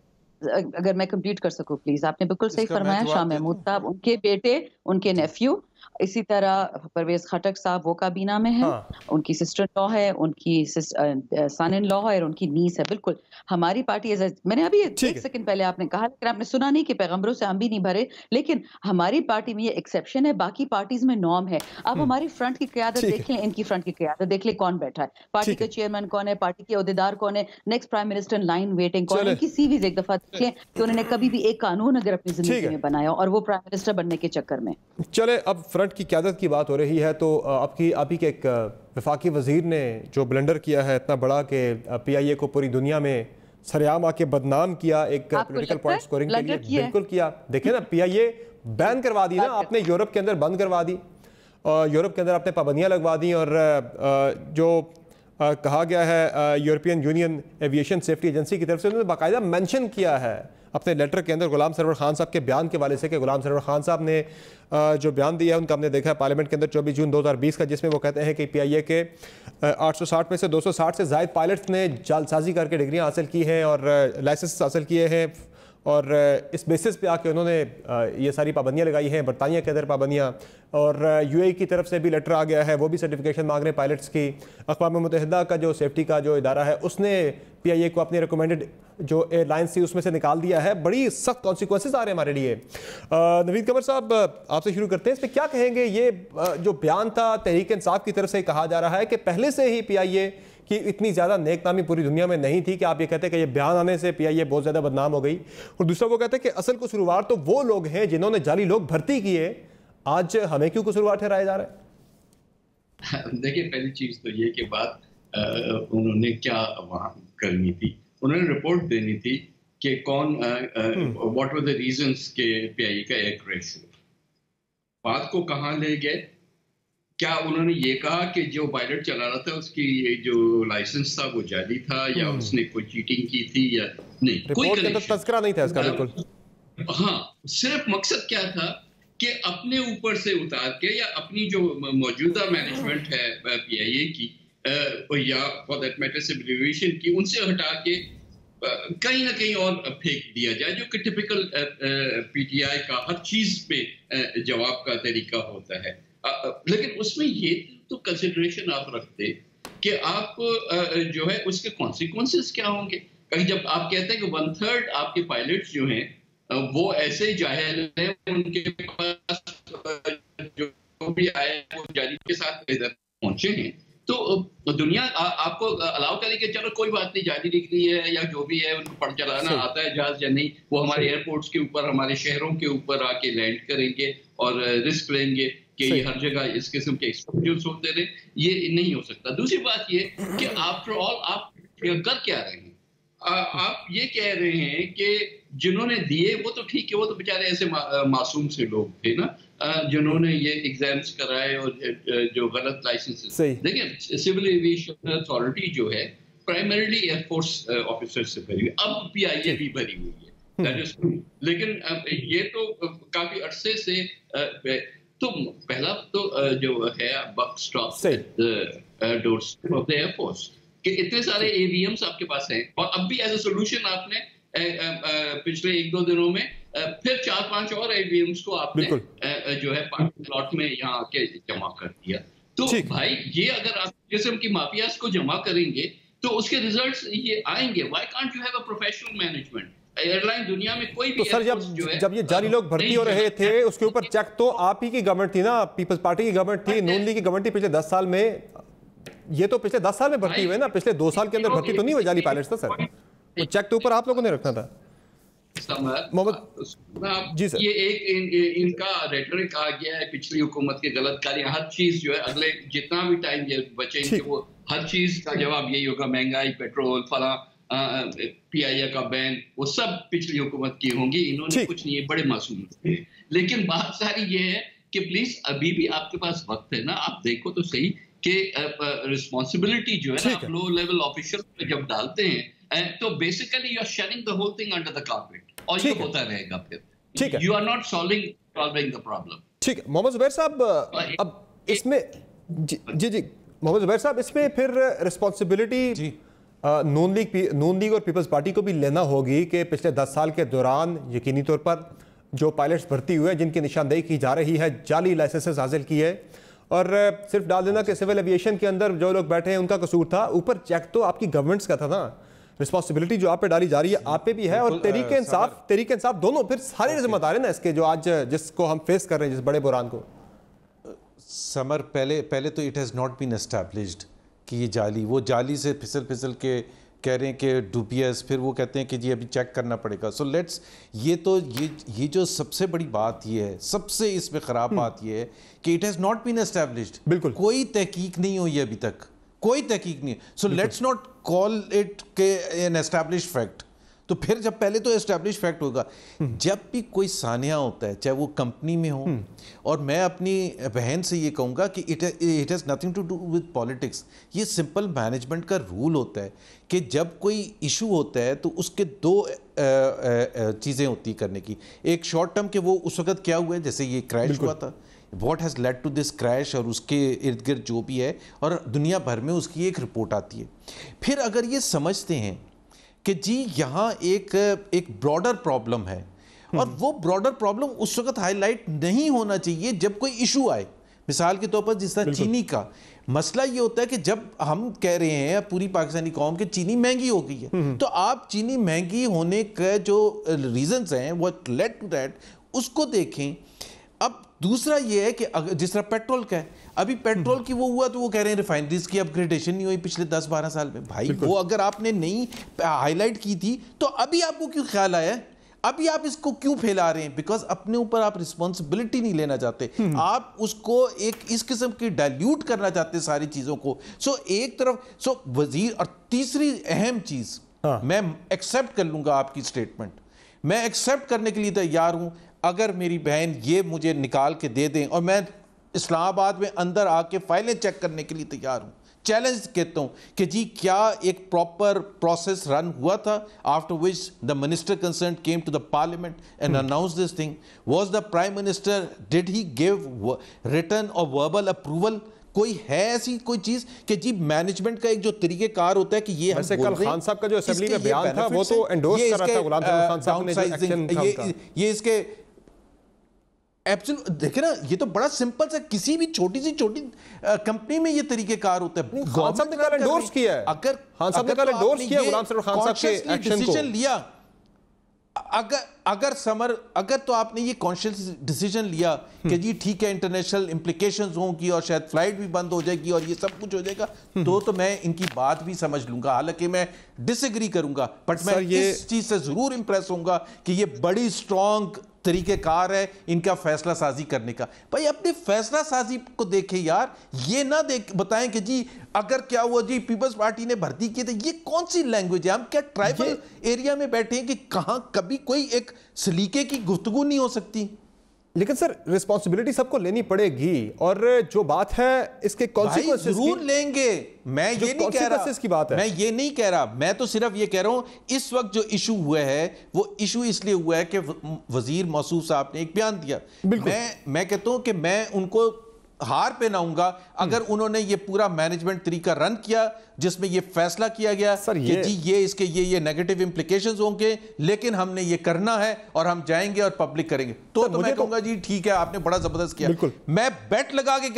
अगर मैं कंप्लीट कर सकूं प्लीज, आपने बिल्कुल सही फरमाया। शाह महमूद साहब, उनके बेटे, उनके नेफ्यू इसी तरह परवेज खटक साहब वो काबीना में है, उनकी सिस्टर लॉ है, उनकी सन इन लॉ है और उनकी नीस है। बिल्कुल हमारी पार्टी, मैंने अभी 1 सेकंड पहले आपने कहा, लेकिन आपने सुना नहीं कि पैगंबरों से हम भी नहीं भरे, लेकिन हमारी पार्टी में ये एक्सेप्शन है, बाकी पार्टीज में नॉर्म है। आप हमारी फ्रंट की क़यादत देख लें, इनकी फ्रंट की क़यादत देख लें, कौन बैठा है, पार्टी के चेयरमैन कौन है, पार्टी के ओहदेदार कौन है, next prime minister line waiting कौन है, इनकी सीवीज एक दफा देखें कि उन्होंने कभी भी एक कानून अगर अपनी जिंदगी में बनाया और वो प्राइम मिनिस्टर बनने के चक्कर में। चले, अब फ्रंट की क़यादत की बात हो रही है तो आप ही के एक वफाकी वजीर ने जो ब्लंडर किया है इतना बड़ा कि PIA को पूरी दुनिया में सरेआम आके बदनाम किया एक पॉलिटिकल पॉइंट स्कोरिंग के लिए, बिल्कुल किया। देखें ना, PIA बैन करवा दी ना आपने, यूरोप के अंदर बंद करवा दी, यूरोप के अंदर आपने पाबंदियां लगवा दी, और जो कहा गया है European union aviation safety agency की तरफ से उन्होंने बाकायदा मेंशन किया है अपने लेटर के अंदर गुलाम सरवर खान साहब के बयान के वाले से कि गुलाम सरवर खान साहब ने जो बयान दिया है उनका हमने देखा है पार्लियामेंट के अंदर 24 जून 2020 का, जिसमें वो कहते हैं कि PIA के 860 में से 260 से ज़ायद पायलट्स ने जालसाजी करके डिग्रियां हासिल की हैं और लाइसेंस हासिल किए हैं, और इस बेसिस पे आके उन्होंने ये सारी पाबंदियां लगाई हैं, बरतानिया के अंदर पाबंदियां, और UAE की तरफ से भी लेटर आ गया है, वो भी सर्टिफिकेशन मांग रहे हैं पायलट्स की। अक़वाम मुत्तहिदा का जो सेफ्टी का जो इदारा है उसने PIA को अपनी रिकमेंडेड जो एयरलाइंस थी उसमें से निकाल दिया है। बड़ी सख्त कॉन्सिक्वेंसेस आ रहे हैं हमारे लिए। नवीद कमर साहब, आपसे शुरू करते हैं, इसमें क्या कहेंगे? ये जो बयान था तहरीक इंसाफ की तरफ से कहा जा रहा है कि पहले से ही PIA कि इतनी ज़्यादा नेकनामी पूरी दुनिया में नहीं थी कि आप ये कहते हैं कि ये बयान आने से PIA बहुत ज़्यादा बदनाम हो गई, और दूसरा वो कहते हैं कि असल कसूरवार तो वो लोग हैं जिन्होंने जाली लोग भर्ती किए, आज हमें क्यों कसूरवार ठहराया जा रहा है? देखिए, पहली चीज़ तो ये कि बात उन्होंने क्या वहाँ करनी थी, उन्होंने रिपोर्ट देनी थी कि कौन व्हाट वर द रीजंस के PIA का एयर क्रैश हुआ, बात को कहाँ ले गए। क्या उन्होंने ये कहा कि जो पायलट चला रहा था उसकी जो लाइसेंस था वो जाली था, या उसने कोई चीटिंग की थी, या नहीं, कोई तस्करा नहीं था इसका, बिल्कुल। हाँ, सिर्फ मकसद क्या था कि अपने ऊपर से उतार के, या अपनी जो मौजूदा मैनेजमेंट है PIA की, या for that matter civil aviation की, उनसे हटा के कहीं ना कहीं और फेंक दिया जाए, जो कि टिपिकल PTI का हर चीज पे जवाब का तरीका होता है। लेकिन उसमें ये तो कंसिडरेशन आप रखते कि आप जो है उसके कॉन्सिक्वेंसेस क्या होंगे। कहीं जब आप कहते हैं कि 1/3 आपके पायलट्स जो हैं वो ऐसे जाहिल हैं, उनके पास जो भी आए वो जारी के साथ इधर पहुंचे हैं, तो दुनिया आपको अलाउ करे कि चलो कोई बात नहीं, जाली निकली है या जो भी है, उनको पढ़ चलाना आता है जहाज या नहीं, वो हमारे एयरपोर्ट्स के ऊपर, हमारे शहरों के ऊपर आके लैंड करेंगे और रिस्क लेंगे कि ये हर जगह इस किस्म के एक्सपोजर्स होते रहे। ये नहीं हो सकता। दूसरी बात ये कि आफ्टर ऑल आप कर क्या रहे हैं? आप ये कह रहे हैं कि जिन्होंने दिए वो तो ठीक है, वो तो बेचारे ऐसे मासूम से लोग थे ना, जिन्होंने ये एग्जाम्स कराए और जो गलत लाइसेंस। देखिए, सिविल एविएशन अथॉरिटी जो है प्राइमरीली एयरफोर्स ऑफिसर से भरी हुई, अब PIA भी भरी हुई है, दैट इज ट्रू। लेकिन ये तो काफी अरसे से तो पहला तो जो है buck stop doorstep of the air force कि इतने सारे AVMs आपके पास हैं, और अब भी एज ए सोल्यूशन आपने पिछले 1-2 दिनों में फिर 4-5 और AVMs को आपने जो है पार्किंग प्लॉट में यहाँ आके जमा कर दिया। तो भाई, ये अगर आप किस्म की माफियाज को जमा करेंगे तो उसके रिजल्ट्स ये आएंगे। Why can't you have a professional management? Airline दुनिया में कोई भी तो सर जब ये जाली लोग भर्ती हो रहे थे उसके ऊपर चेक तो आप ही की गवर्नमेंट थी ना, पीपल्स पार्टी की गवर्नमेंट थी, नून लीग की गवर्नमेंट थी पिछले 10 साल में। ये तो पिछले 10 साल में भर्ती हुए ना, पिछले 2 साल के अंदर भर्ती तो नहीं हुई जाली पायलट्स था सर, वो चेक तो ऊपर आप लोगों ने रखना था। मोहम्मद जी सर, ये एक इनका रेटरिक आ गया है पिछली हुकूमत के गलत कार्य, हर चीज जो है अगले जितना भी टाइम बचेंगे वो हर चीज का जवाब यही होगा, महंगाई, पेट्रोल, फला, PIA का बैन, वो सब पिछली हुकूमत की होंगी, इन्होंने कुछ नहीं, बड़े मासूम थे। लेकिन बात सारी ये है कि प्लीज अभी भी आपके पास वक्त है ना, आप देखो तो सही कि रिस्पॉन्सिबिलिटी जो है ना आप लो लेवल ऑफिशियल पे जब डालते हैं तो basically you are sharing the whole thing under the carpet, और ये होता रहेगा फिर, you are not solving the problem. ठीक है मोहम्मद जुबैर साहब, अब इसमें जी मोहम्मद जुबैर साहब, इसमें फिर रिस्पॉन्सिबिलिटी नून लीग और पीपल्स पार्टी को भी लेना होगी कि पिछले 10 साल के दौरान यकीनी तौर पर जो पायलट्स भर्ती हुए हैं, जिनकी निशानदेही की जा रही है, जाली लाइसेंसेस हासिल किए, और सिर्फ डाल देना कि सिविल एविएशन के अंदर जो लोग बैठे हैं उनका कसूर था, ऊपर चेक तो आपकी गवर्नमेंट्स का था ना। रिस्पॉन्सिबिलिटी जो आप पे डाली जा रही है आप पे भी है, और तरीके इंसाफ दोनों फिर सारे जिम्मेदार हैं ना इसके, जो आज जिसको हम फेस कर रहे हैं, जिस बड़े बुरान को। समर पहले तो it has not been established कि ये जाली, वो जाली से फिसल के कह रहे हैं कि डुबियस, फिर वो कहते हैं कि जी अभी चेक करना पड़ेगा। सो लेट्स, ये जो सबसे बड़ी बात ये है, सबसे इसमें ख़राब बात ये है कि it has not been established. बिल्कुल, कोई तहकीक नहीं हुई अभी तक, कोई तहकीक नहीं। So let's not call it के एन एस्टैब्लिश्ड फैक्ट। तो फिर जब पहले तो एस्टैब्लिश फैक्ट होगा, जब भी कोई सानिया होता है, चाहे वो कंपनी में हो, और मैं अपनी बहन से ये कहूँगा कि it has nothing to do with politics. ये सिंपल मैनेजमेंट का रूल होता है कि जब कोई इशू होता है तो उसके दो चीज़ें होती करने की। एक शॉर्ट टर्म के वो उस वक्त क्या हुआ है, जैसे ये क्रैश हुआ था, what has led to this crash, और उसके इर्द गिर्द जो भी है, और दुनिया भर में उसकी एक रिपोर्ट आती है। फिर अगर ये समझते हैं कि जी यहाँ एक ब्रॉडर प्रॉब्लम है, और वो ब्रॉडर प्रॉब्लम उस वक्त हाईलाइट नहीं होना चाहिए जब कोई इशू आए। मिसाल के तौर पर जिस तरह चीनी का मसला ये होता है कि जब हम कह रहे हैं पूरी पाकिस्तानी कौम कि चीनी महंगी हो गई है, तो आप चीनी महंगी होने के जो रीजंस हैं वो लेड टू दैट, उसको देखें। अब दूसरा ये है कि जिस तरह पेट्रोल का है, अभी पेट्रोल की वो हुआ तो वो कह रहे हैं रिफाइनरीज की अपग्रेडेशन नहीं हुई पिछले 10-12 साल में। भाई वो अगर आपने नहीं हाईलाइट की थी तो अभी आपको क्यों ख्याल आया, अभी आप इसको क्यों फैला रहे हैं? बिकॉज अपने ऊपर आप रिस्पॉन्सिबिलिटी नहीं लेना चाहते, आप उसको एक इस किस्म की डाइल्यूट करना चाहते हैं सारी चीजों को। सो एक तरफ वजीर, और तीसरी अहम चीज, मैं एक्सेप्ट कर लूंगा आपकी स्टेटमेंट, मैं एक्सेप्ट करने के लिए तैयार हूं अगर मेरी बहन ये मुझे निकाल के दे दें, और मैं इस्लामाबाद में अंदर आके फाइलें चेक करने के लिए तैयार हूँ। चैलेंज कहता हूँ कि जी क्या एक प्रॉपर प्रोसेस रन हुआ था, after which the minister concern came to the parliament and announce this thing. Was the prime minister, did he give written or verbal approval? कोई है ऐसी कोई चीज कि जी मैनेजमेंट का एक जो तरीकेकार होता है कि ये हम कल खान साहब का जो असेंबली में बयान था वो तो एंडोर्स कर रहा था गुलाम खान साहब ने, जो एक्शन था ये इसके एब्सोल्यूट देखे ना, ये तो बड़ा सिंपल सा, किसी भी छोटी सी छोटी कंपनी में ये तरीकेकार होता है। खान साहब ने कल एंडोर्स किया है, अगर खान साहब ने कल एंडोर्स किया गुलाम खान साहब के एक्शन को लिया, अगर तो आपने ये कॉन्शियस डिसीजन लिया कि जी ठीक है इंटरनेशनल इंप्लीकेशंस होंगी और शायद फ्लाइट भी बंद हो जाएगी और ये सब कुछ हो जाएगा, तो मैं इनकी बात भी समझ लूंगा, हालांकि मैं डिसएग्री करूंगा, बट मैं इस चीज से जरूर इंप्रेस होऊंगा कि ये बड़ी स्ट्रॉन्ग तरीकेकार है इनका फैसला साजी करने का। भाई अपनी फैसला साजी को देखें यार, ये ना बताएं कि जी अगर क्या हुआ जी पीपल्स पार्टी ने भर्ती की, तो ये कौन सी लैंग्वेज है? हम क्या ट्राइबल एरिया में बैठे हैं कि कहां कभी कोई एक सलीके की गुफ्तगू नहीं हो सकती? लेकिन सर रिस्पॉन्सिबिलिटी सबको लेनी पड़ेगी, और जो बात है इसके कॉन्सिक्वेंसेस जरूर लेंगे। मैं ये नहीं कह रहा की बात है, मैं ये नहीं कह रहा, मैं तो सिर्फ ये कह रहा हूं इस वक्त जो इशू हुआ है वो इशू इसलिए हुआ है कि वजीर मौसूफ साहब ने एक बयान दिया। मैं कहता हूं कि मैं उनको हार पहनाऊंगा अगर उन्होंने ये पूरा मैनेजमेंट तरीका रन किया जिसमें ये फैसला किया गया कि जी ये इसके ये नेगेटिव इंप्लीकेशंस होंगे, लेकिन हमने ये करना है और हम जाएंगे और पब्लिक करेंगे, तो मैं कहूंगा जी ठीक है आपने बड़ा जबरदस्त किया। मैं बेट लगा के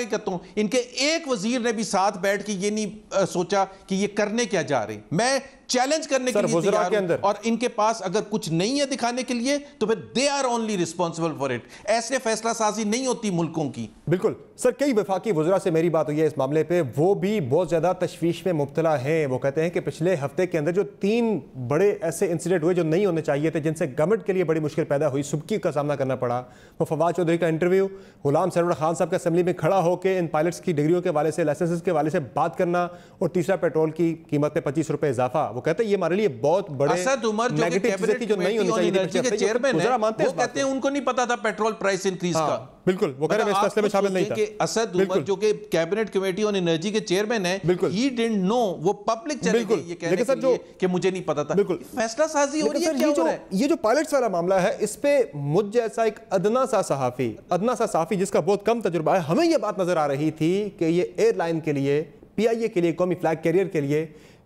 कहता हूं, इनके एक वजीर ने भी साथ बैठ के ये नहीं सोचा कि ये करने क्या जा रहे हैं। मैं चैलेंज करने के लिए तैयार हूं, और इनके पास अगर कुछ नहीं है दिखाने के लिए तो फिर they are only responsible for it. ऐसे फैसला साजी नहीं होती मुल्कों की। बिल्कुल सर, कई वफाकी वज़रा से मेरी बात हुई है इस मामले पे, वो भी बहुत ज़्यादा तशवीश में मुब्तला हैं। वो कहते हैं कि पिछले हफ्ते के अंदर जो 3 बड़े ऐसे इंसिडेंट हुए जो नहीं होने चाहिए थे, जिनसे गवर्नमेंट के लिए बड़ी मुश्किल पैदा हुई, सुबकी का सामना करना पड़ा। वो फवाद चौधरी का इंटरव्यू, गुलाम सरवर खान साहब के असेंबली में खड़ा होकर इन पायलट्स की डिग्रियों के वाले से, लाइसेंस के वाले से बात करना, और तीसरा पेट्रोल की कीमत में 25 रुपए इजाफा। वो कहते हैं ये हमारे लिए बहुत बड़े नेगेटिव चीजें थी जो नहीं होनी चाहिए। चेयरमैन वो कहते हैं उनको नहीं पता था पेट्रोल प्राइस इंक्रीज का। बिल्कुल, वो कह रहे हैं इस फैसले में शामिल नहीं था। असद उमर जो कि कैबिनेट कमेटी ऑन एनर्जी के चेयरमैन है, ही डिडंट नो, वो पब्लिक चले गए ये कहने के लिए कि मुझे नहीं पता था। फैसला साजी हो रही है, क्या हो रहा है? ये जो पायलट्स वाला मामला है, इस पे मुझ जैसा एक अदना सा सहाफी जिसका बहुत कम तजुर्बा है, हमें ये बात नजर आ रही थी कि ये एयरलाइन के लिए, पीआईए के लिए, कौमी फ्लैग कैरियर के लिए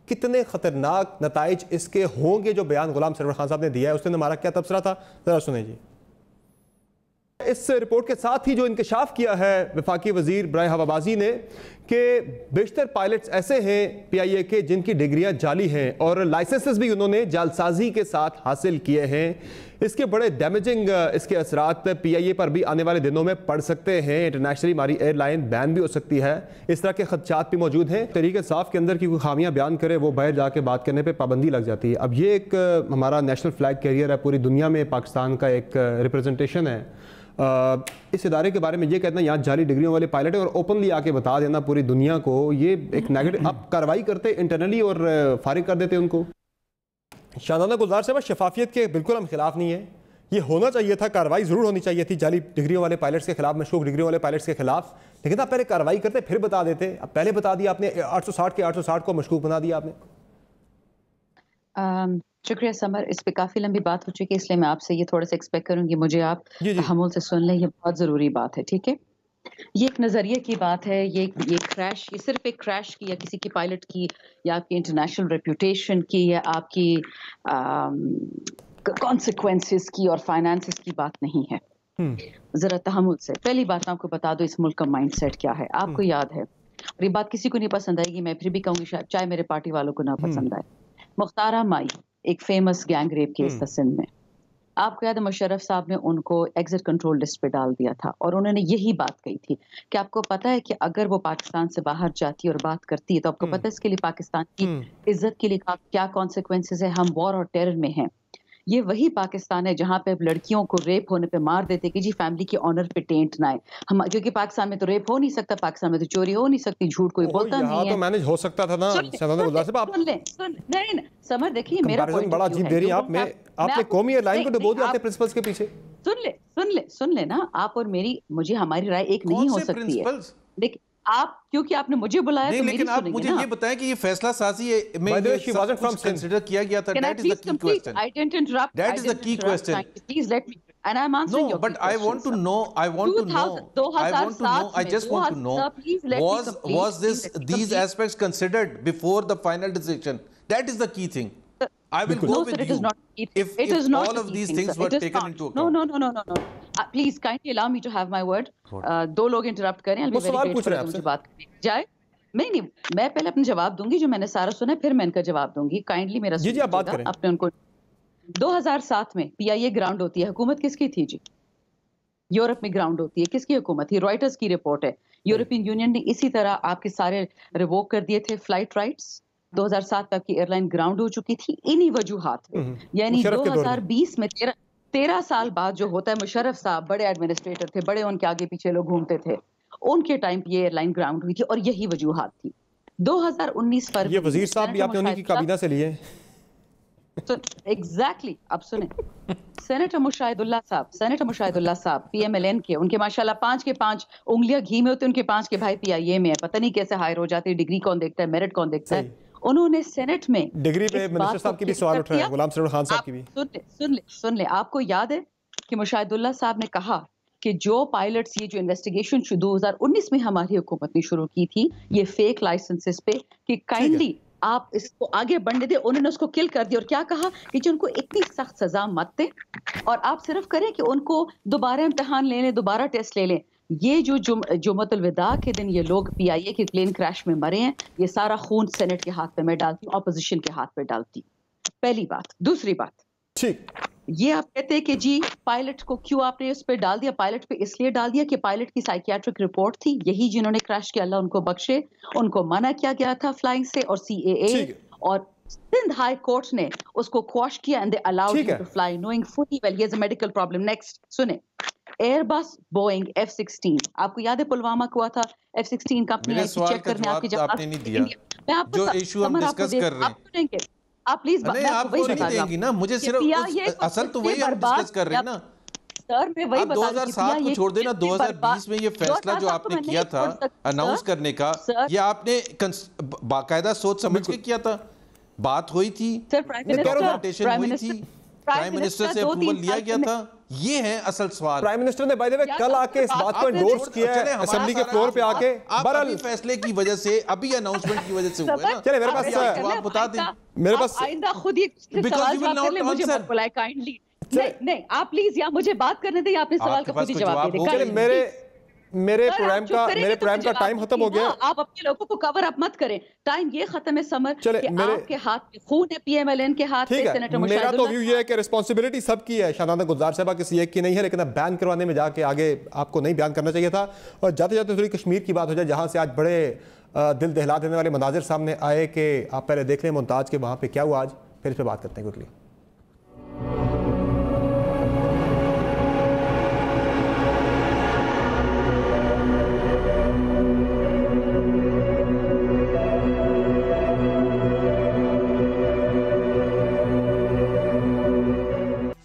कितने खतरनाक नताइज इसके होंगे। जो बयान गुलाम सरवर खान साहब ने दिया है उसने हमारा क्या तबसरा था, जरा सुने जी। इस रिपोर्ट के साथ ही जो इंकशाफ किया है वफाकी वजीर बराए हवाबाजी ने कि बेशतर पायलट्स ऐसे हैं PIA के जिनकी डिग्रियां जाली हैं और लाइसेंसेस भी उन्होंने जालसाजी के साथ हासिल किए हैं। इसके बड़े डैमेजिंग इसके असरात PIA पर भी आने वाले दिनों में पड़ सकते हैं। इंटरनेशनली हमारी एयरलाइन बैन भी हो सकती है। इस तरह के खदशात भी मौजूद हैं। तरीके साफ के अंदर की कोई खामियां बयान करे वो बाहर जाके बात करने पर पाबंदी लग जाती है। अब ये एक हमारा नेशनल फ्लैग कैरियर है, पूरी दुनिया में पाकिस्तान का एक रिप्रेजेंटेशन है। इस इदारे के बारे में ये कहना यहाँ जाली डिग्रियों वाले पायलट है और ओपनली आके बता देना पूरी दुनिया को, ये एक नेगेटिव आप कार्रवाई करते इंटरनली और फारिग कर देते उनको। शादाना गुलजार साहब, शफाफियत के बिल्कुल हम खिलाफ नहीं है, ये होना चाहिए था, कार्रवाई जरूर होनी चाहिए थी जाली डिग्रियों वाले पायलट्स के खिलाफ, मशकूक डिग्रियों वाले पायलट्स के खिलाफ, लेकिन आप पहले कार्रवाई करते फिर बता देते। अब पहले बता दिया आपने, 860 के 860 को मशकूक बना दिया आपने। शुक्रिया समर, इस पे काफ़ी लंबी बात हो चुकी है, इसलिए मैं आपसे ये थोड़ा सा एक्सपेक्ट करूंगी, मुझे आप तहम्मुल से सुन लें, ये बहुत ज़रूरी बात है, ठीक है। ये एक नज़रिए की बात है, ये क्रैश, ये सिर्फ एक क्रैश की या किसी की पायलट की या आपकी इंटरनेशनल रेप्यूटेशन की या आपकी कॉन्सिक्वेंसेस की और फाइनेंसेस की बात नहीं है। ज़रा तहम्मुल से, पहली बात मैं आपको बता दूं इस मुल्क का माइंडसेट क्या है। आपको याद है, और ये बात किसी को नहीं पसंद आएगी, मैं फिर भी कहूँगी शायद चाहे मेरे पार्टी वालों को ना पसंद आए, मुख्तारा माई एक फेमस गैंग रेप केस था सिंध में। आपको याद है मुशर्रफ साहब ने उनको एग्जिट कंट्रोल लिस्ट पे डाल दिया था और उन्होंने यही बात कही थी कि आपको पता है कि अगर वो पाकिस्तान से बाहर जाती है और बात करती है तो आपको पता है इसके लिए पाकिस्तान की इज्जत के लिए क्या कॉन्सिक्वेंसेस है, हम वॉर और टेरर में हैं। ये वही पाकिस्तान है जहाँ पे लड़कियों को रेप होने पे मार देते कि जी फैमिली की ऑनर पे टेंट ना आए। हम क्योंकि पाकिस्तान में तो रेप हो नहीं सकता, पाकिस्तान में तो चोरी हो नहीं सकती, झूठ कोई बोलता नहीं है। तो मैनेज हो सकता था ना। नहीं समझ, देखिए मेरा पॉइंट बड़ा अजीब दे रही हैं आपने कौमी एयरलाइन को डुबो दिया अपने प्रिंसिपल्स के पीछे। सुन ले ना, आप और मेरी हमारी राय एक नहीं हो सकती है। देखिए आप, क्योंकि आपने मुझे बुलाया नहीं, तो लेकिन आप मुझे ये बताएं कि ये फैसला साजी में कंसीडर किया गया था। That is the key question. I didn't interrupt. That is the key question. Please let me. And I'm answering your but I want to know. I just want to know. Was these aspects considered before the final decision? That is the key thing. I will go with you. If all of these things were taken into account. No. Please kindly allow me to have my word. दो लोग interrupt करें, I'll be very grateful कि मुझे बात करनी जाए। नहीं, मैं पहले अपना जवाब दूंगी, जो मैंने सारा सुना है, फिर मैं इनका जवाब दूंगी। काइंडली मेरा जी आप बात करें। आपने उनको 2007 में PIA ग्राउंड होती है, हुकूमत किसकी थी जी? यूरोप में ग्राउंड होती है, किसकी हुकूमत थी? रॉयटर्स की रिपोर्ट है। यूरोपियन यूनियन ने इसी तरह आपके सारे रिवोक कर दिए थे फ्लाइट राइट्स। 2007 में आपकी एयरलाइन ग्राउंड हो चुकी थी इन्हीं वजूहात पे। यानी 2020 में 13 साल बाद जो होता है, मुशर्रफ साहब बड़े एडमिनिस्ट्रेटर थे, बड़े उनके आगे पीछे लोग घूमते थे, उनके टाइम पे ये एयरलाइन ग्राउंड हुई थी और यही वजूहात थी। 2019 फरवरी, ये वजीर साहब भी आपने उन्हीं की काबीना से लिए। एग्जैक्टली, अब सुने, सेनेटर मुशाहिदुल्लाह साहब PMLN के, उनके माशाल्लाह 5 के 5 उंगलियां घी में होते, उनके 5 के भाई PIA में है, पता नहीं कैसे हायर हो जाते, डिग्री कौन देखता है, मेरिट कौन देखता है। उन्होंने सेनेट में डिग्री पे मिनिस्टर साहब की भी सवाल उठ रहा है, गुलाम सरवर खान साहब की भी। सुन ले, आपको याद है कि मुशाहिदुल्लाह साहब ने कहा कि जो पायलट्स, ये जो इन्वेस्टिगेशन 2019 में हमारी हुकूमत ने शुरू की थी ये फेक लाइसेंसेस पे, कि काइंडली आप इसको आगे बढ़ने दे, उन्होंने उसको किल कर दिया। और क्या कहा कि जो उनको इतनी सख्त सजा मत दे और आप सिर्फ करें कि उनको दोबारा इम्तिहान ले लें, दोबारा टेस्ट ले लें। ये जो जुम्मतुल विदा के दिन ये लोग PIA के प्लेन क्रैश में मरे हैं, ये सारा खून सेनेट के हाथ पे मैं डालती हूँ, ऑपोजिशन के हाथ पे डालती। पहली बात। दूसरी बात, ठीक, ये आप कहते हैं कि जी पायलट को क्यों आपने उस पर डाल दिया? पायलट पे इसलिए डाल दिया कि पायलट की साइकियाट्रिक रिपोर्ट थी, यही जिन्होंने क्रैश किया, अल्लाह उनको बख्शे, उनको मना किया गया था फ्लाइंग से, और CAA और सिंध हाई कोर्ट ने उसको क्वॉश किया and they allowed him to fly knowing fully well he has a medical problem. Next सुने, एयरबस बोइंग F-16, आपको याद है पुलवामा को हुआ था, F-16 कंपनी चेक करने आपके जवाब आपने नहीं दिया। मैं आपको जो इशू हम डिस्कस कर रहे हैं, आप प्लीज आप वही बता देंगी ना, मुझे सिर्फ असल तो वही हम डिस्कस कर रहे हैं ना सर। मैं वही बता 2007 को छोड़ देना, 2020 में ये फैसला जो आपने किया था अनाउंस करने का, ये आपने बाकायदा सोच समझ के किया था, बात हुई थी, प्राइम मिनिस्टर से अप्रूवल लिया गया था। ये है असल सवाल। प्राइम मिनिस्टर ने बाय द वे कल आके इस बात को एंडोर्स किया है असेंबली के फ्लोर पे आके। बहरहाल फैसले की वजह से, अभी अनाउंसमेंट की वजह से हुआ है ना। चलिए मेरे पास आप बता दें, मेरे पास आइंदा खुद ही सवाल जवाब कर ले, मुझे मत बुलाए काइंडली। नहीं आप प्लीज या मुझे बात करने दें या अपने सवाल का खुद ही जवाब दे दें। मेरे प्रोग्राम का टाइम खत्म हो गया। आप अपने लोगों को कवर अप मत करें, टाइम ये खत्म है समर कि आपके हाथ में खून है, पीएमएलएन के हाथ में। सेनेटर मेरा तो व्यू ये है कि रिस्पांसिबिलिटी सबकी है, शाहनादा गुलजार साहबा किसी एक की नहीं है, लेकिन अब बैन करवाने में जाके आगे आपको नहीं बयान करना चाहिए था। और जाते जाते थोड़ी कश्मीर की बात हो जाए, जहां से आज बड़े दिल दहला देने वाले मनाजिर सामने आए कि आप पहले देख लें मुमताज के वहां पे क्या हुआ आज, फिर इस पर बात करते हैं क्विकली।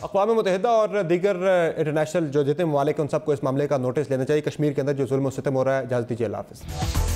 अक़वाम मुत्तहिदा और दीगर इंटरनेशनल जो जितने ममालिक हैं उन सबको इस मामले का नोटिस लेना चाहिए। कश्मीर के अंदर जो जुल्म सितम हो रहा है, इजाज़त दीजिए, अल्लाह हाफ़िज़।